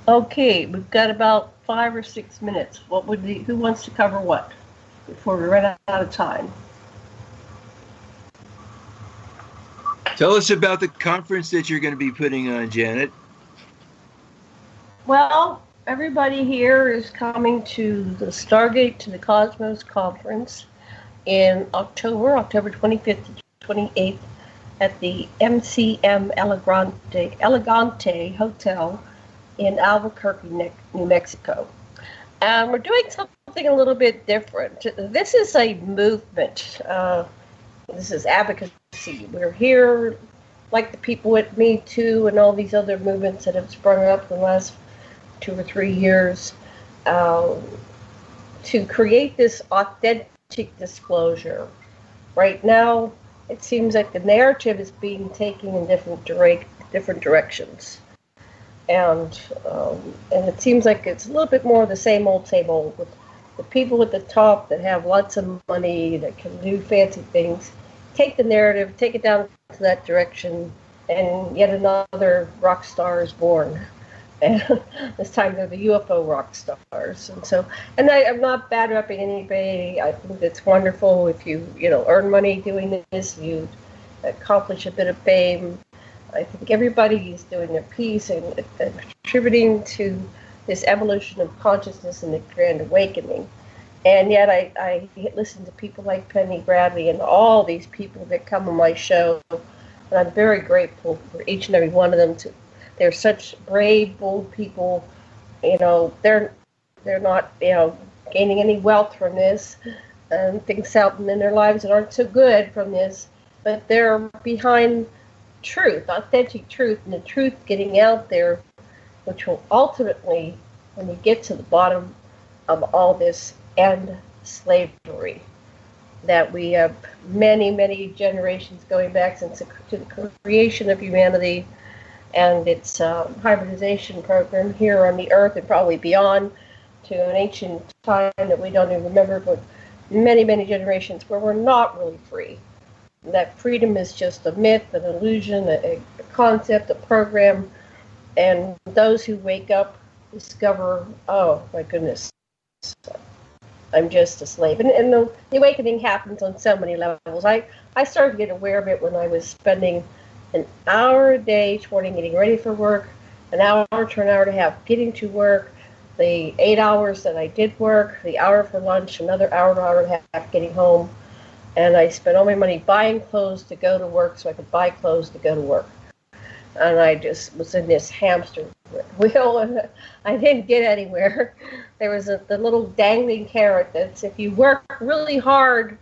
Okay, we've got about 5 or 6 minutes. Who wants to cover what before we run out of time? Tell us about the conference that you're going to be putting on, Janet. Well, everybody here is coming to the Stargate to the Cosmos conference in October 25th to 28th at the MCM Elegante Hotel in Albuquerque, New Mexico. And we're doing something a little bit different. This is a movement. This is advocacy. We're here, like the people at Me Too and all these other movements that have sprung up in the last 2 or 3 years, to create this authentic disclosure. Right now, it seems like the narrative is being taken in different directions. And it seems like it's a little bit more of the same old, with the people at the top that have lots of money, that can do fancy things, take the narrative, take it down to that direction, and yet another rock star is born. And this time they're the UFO rock stars. And I'm not bad-upping anybody. I think it's wonderful if you earn money doing this, you accomplish a bit of fame. I think everybody is doing their piece and contributing to this evolution of consciousness and the Grand Awakening. And yet I listen to people like Penny Bradley and all these people that come on my show, and I'm very grateful for each and every one of them. They're such brave, bold people. They're not gaining any wealth from this, and things happen in their lives that aren't so good from this, but they're behind truth, authentic truth, and the truth getting out there, which will ultimately, when we get to the bottom of all this, end slavery. That we have many, many generations going back to the creation of humanity and its hybridization program here on the Earth and probably beyond to an ancient time that we don't even remember, but many, many generations where we're not really free. That freedom is just a myth, an illusion, a concept, a program, and those who wake up discover, oh my goodness, I'm just a slave. And the awakening happens on so many levels. I started to get aware of it when I was spending an hour a day getting ready for work, an hour to an hour and a half getting to work, the 8 hours that I did work, the hour for lunch, another hour and a half getting home. And I spent all my money buying clothes to go to work so I could buy clothes to go to work. And I just was in this hamster wheel, and I didn't get anywhere. There was the little dangling carrot that's if you work really hard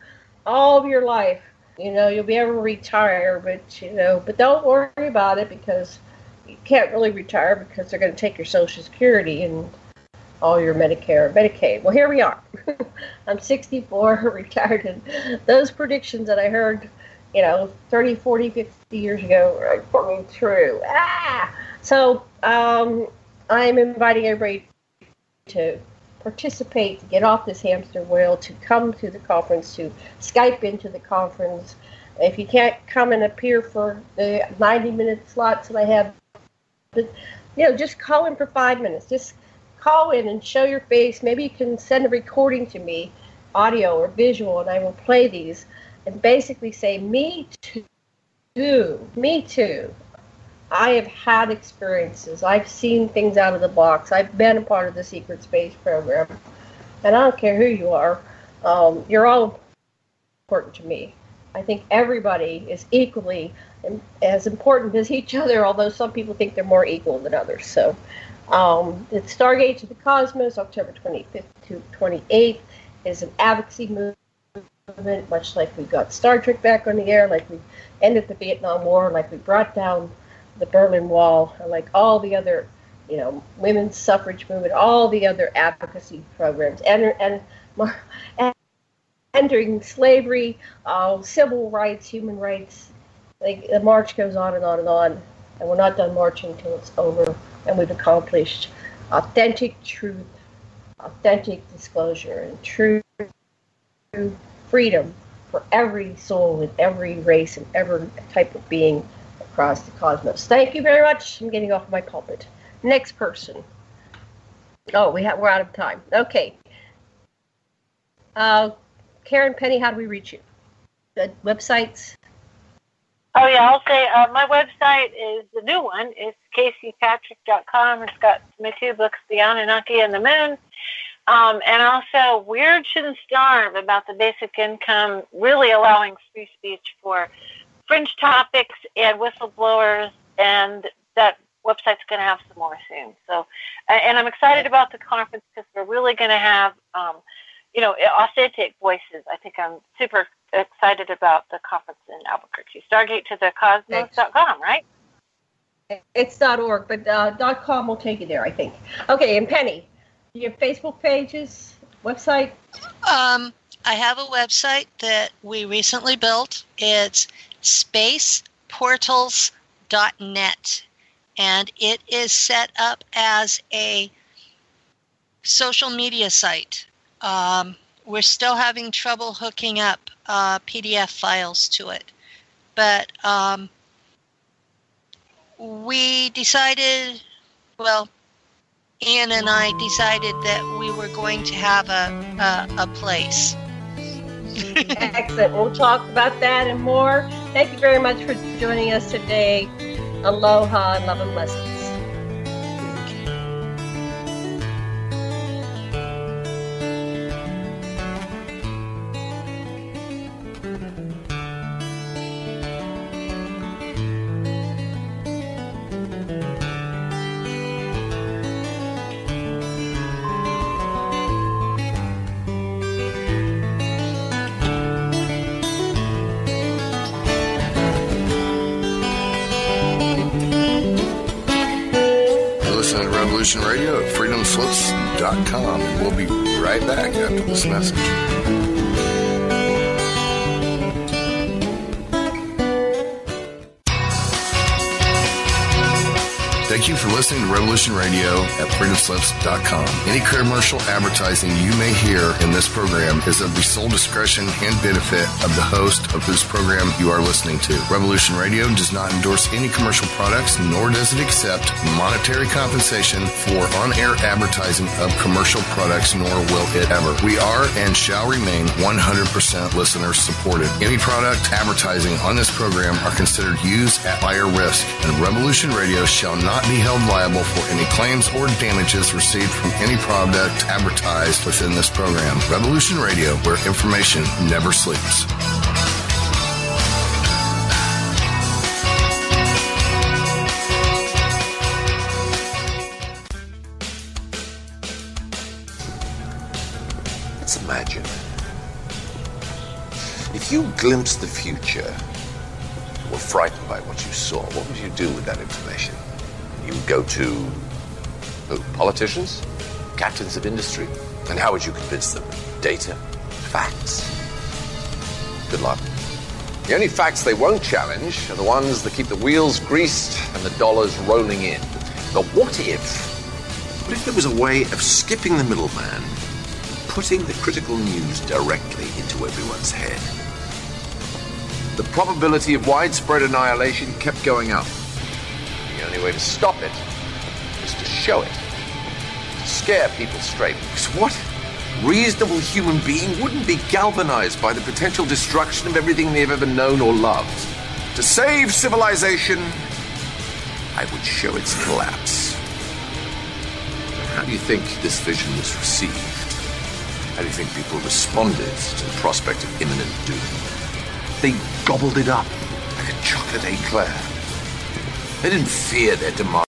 all of your life, you'll be able to retire, but don't worry about it because you can't really retire because they're going to take your Social Security and all your Medicare and Medicaid. Well, here we are. I'm 64, retired, and those predictions that I heard, 30, 40, 50 years ago are coming true. So I'm inviting everybody to participate, to get off this hamster wheel, to come to the conference, to Skype into the conference. If you can't come and appear for the 90-minute slots that I have, just call in for 5 minutes. Just call in and show your face. Maybe you can send a recording to me, audio or visual, and I will play these and basically say, me too, me too. I have had experiences. I've seen things out of the box. I've been a part of the secret space program. And I don't care who you are. You're all important to me. I think everybody is equally as important as each other, although some people think they're more equal than others. So it's Stargate to the Cosmos, October 25th to 28th, is an advocacy movement, much like we got Star Trek back on the air, like we ended the Vietnam War, like we brought down the Berlin Wall, like all the other, women's suffrage movement, all the other advocacy programs, and ending slavery, civil rights, human rights. Like the march goes on and on and on, and we're not done marching until it's over, and we've accomplished authentic truth, authentic disclosure, and true freedom for every soul in every race and every type of being across the cosmos. Thank you very much. I'm getting off my pulpit. Next person. Oh, we're out of time. Okay. Karen, Penny, how do we reach you? The websites? Oh, yeah, I'll say my website is the new one. It's caseypatrick.com. It's got my 2 books, The Anunnaki and the Moon. And also Weird Shouldn't Starve, about the basic income, really allowing free speech for fringe topics and whistleblowers. And that website's going to have some more soon. So, and I'm excited about the conference because we're really going to have, authentic voices. I think I'm super excited about the conference in Albuquerque. Stargate to the Cosmos.com, right? It's .org, but .com will take you there, I think. Okay, and Penny, your Facebook pages, website? I have a website that we recently built. It's spaceportals.net, and it is set up as a social media site. We're still having trouble hooking up PDF files to it. But we decided, Ian and I decided that we were going to have a place. Excellent. We'll talk about that and more. Thank you very much for joining us today. Aloha and love and blessings. Radio at freedomslips.com. We'll be right back after this message. Thank you for listening to Revolution Radio at freedomslips.com. Any commercial advertising you may hear in this program is of the sole discretion and benefit of the host of whose program you are listening to. Revolution Radio does not endorse any commercial products, nor does it accept monetary compensation for on-air advertising of commercial products, nor will it ever. We are and shall remain 100% listener supported. Any product advertising on this program are considered used at higher risk, and Revolution Radio shall not be held liable for any claims or damages received from any product advertised within this program. Revolution Radio, where information never sleeps. Let's imagine. If you glimpsed the future, were frightened by what you saw, what would you do with that information? You would go to who? Politicians? Captains of industry? And how would you convince them? Data? Facts? Good luck. The only facts they won't challenge are the ones that keep the wheels greased and the dollars rolling in. But what if there was a way of skipping the middleman, putting the critical news directly into everyone's head? The probability of widespread annihilation kept going up. The only way to stop it is to show it, to scare people straight. Because what reasonable human being wouldn't be galvanized by the potential destruction of everything they've ever known or loved? To save civilization, I would show its collapse. How do you think this vision was received? How do you think people responded to the prospect of imminent doom? They gobbled it up like a chocolate eclair. They didn't fear their demise.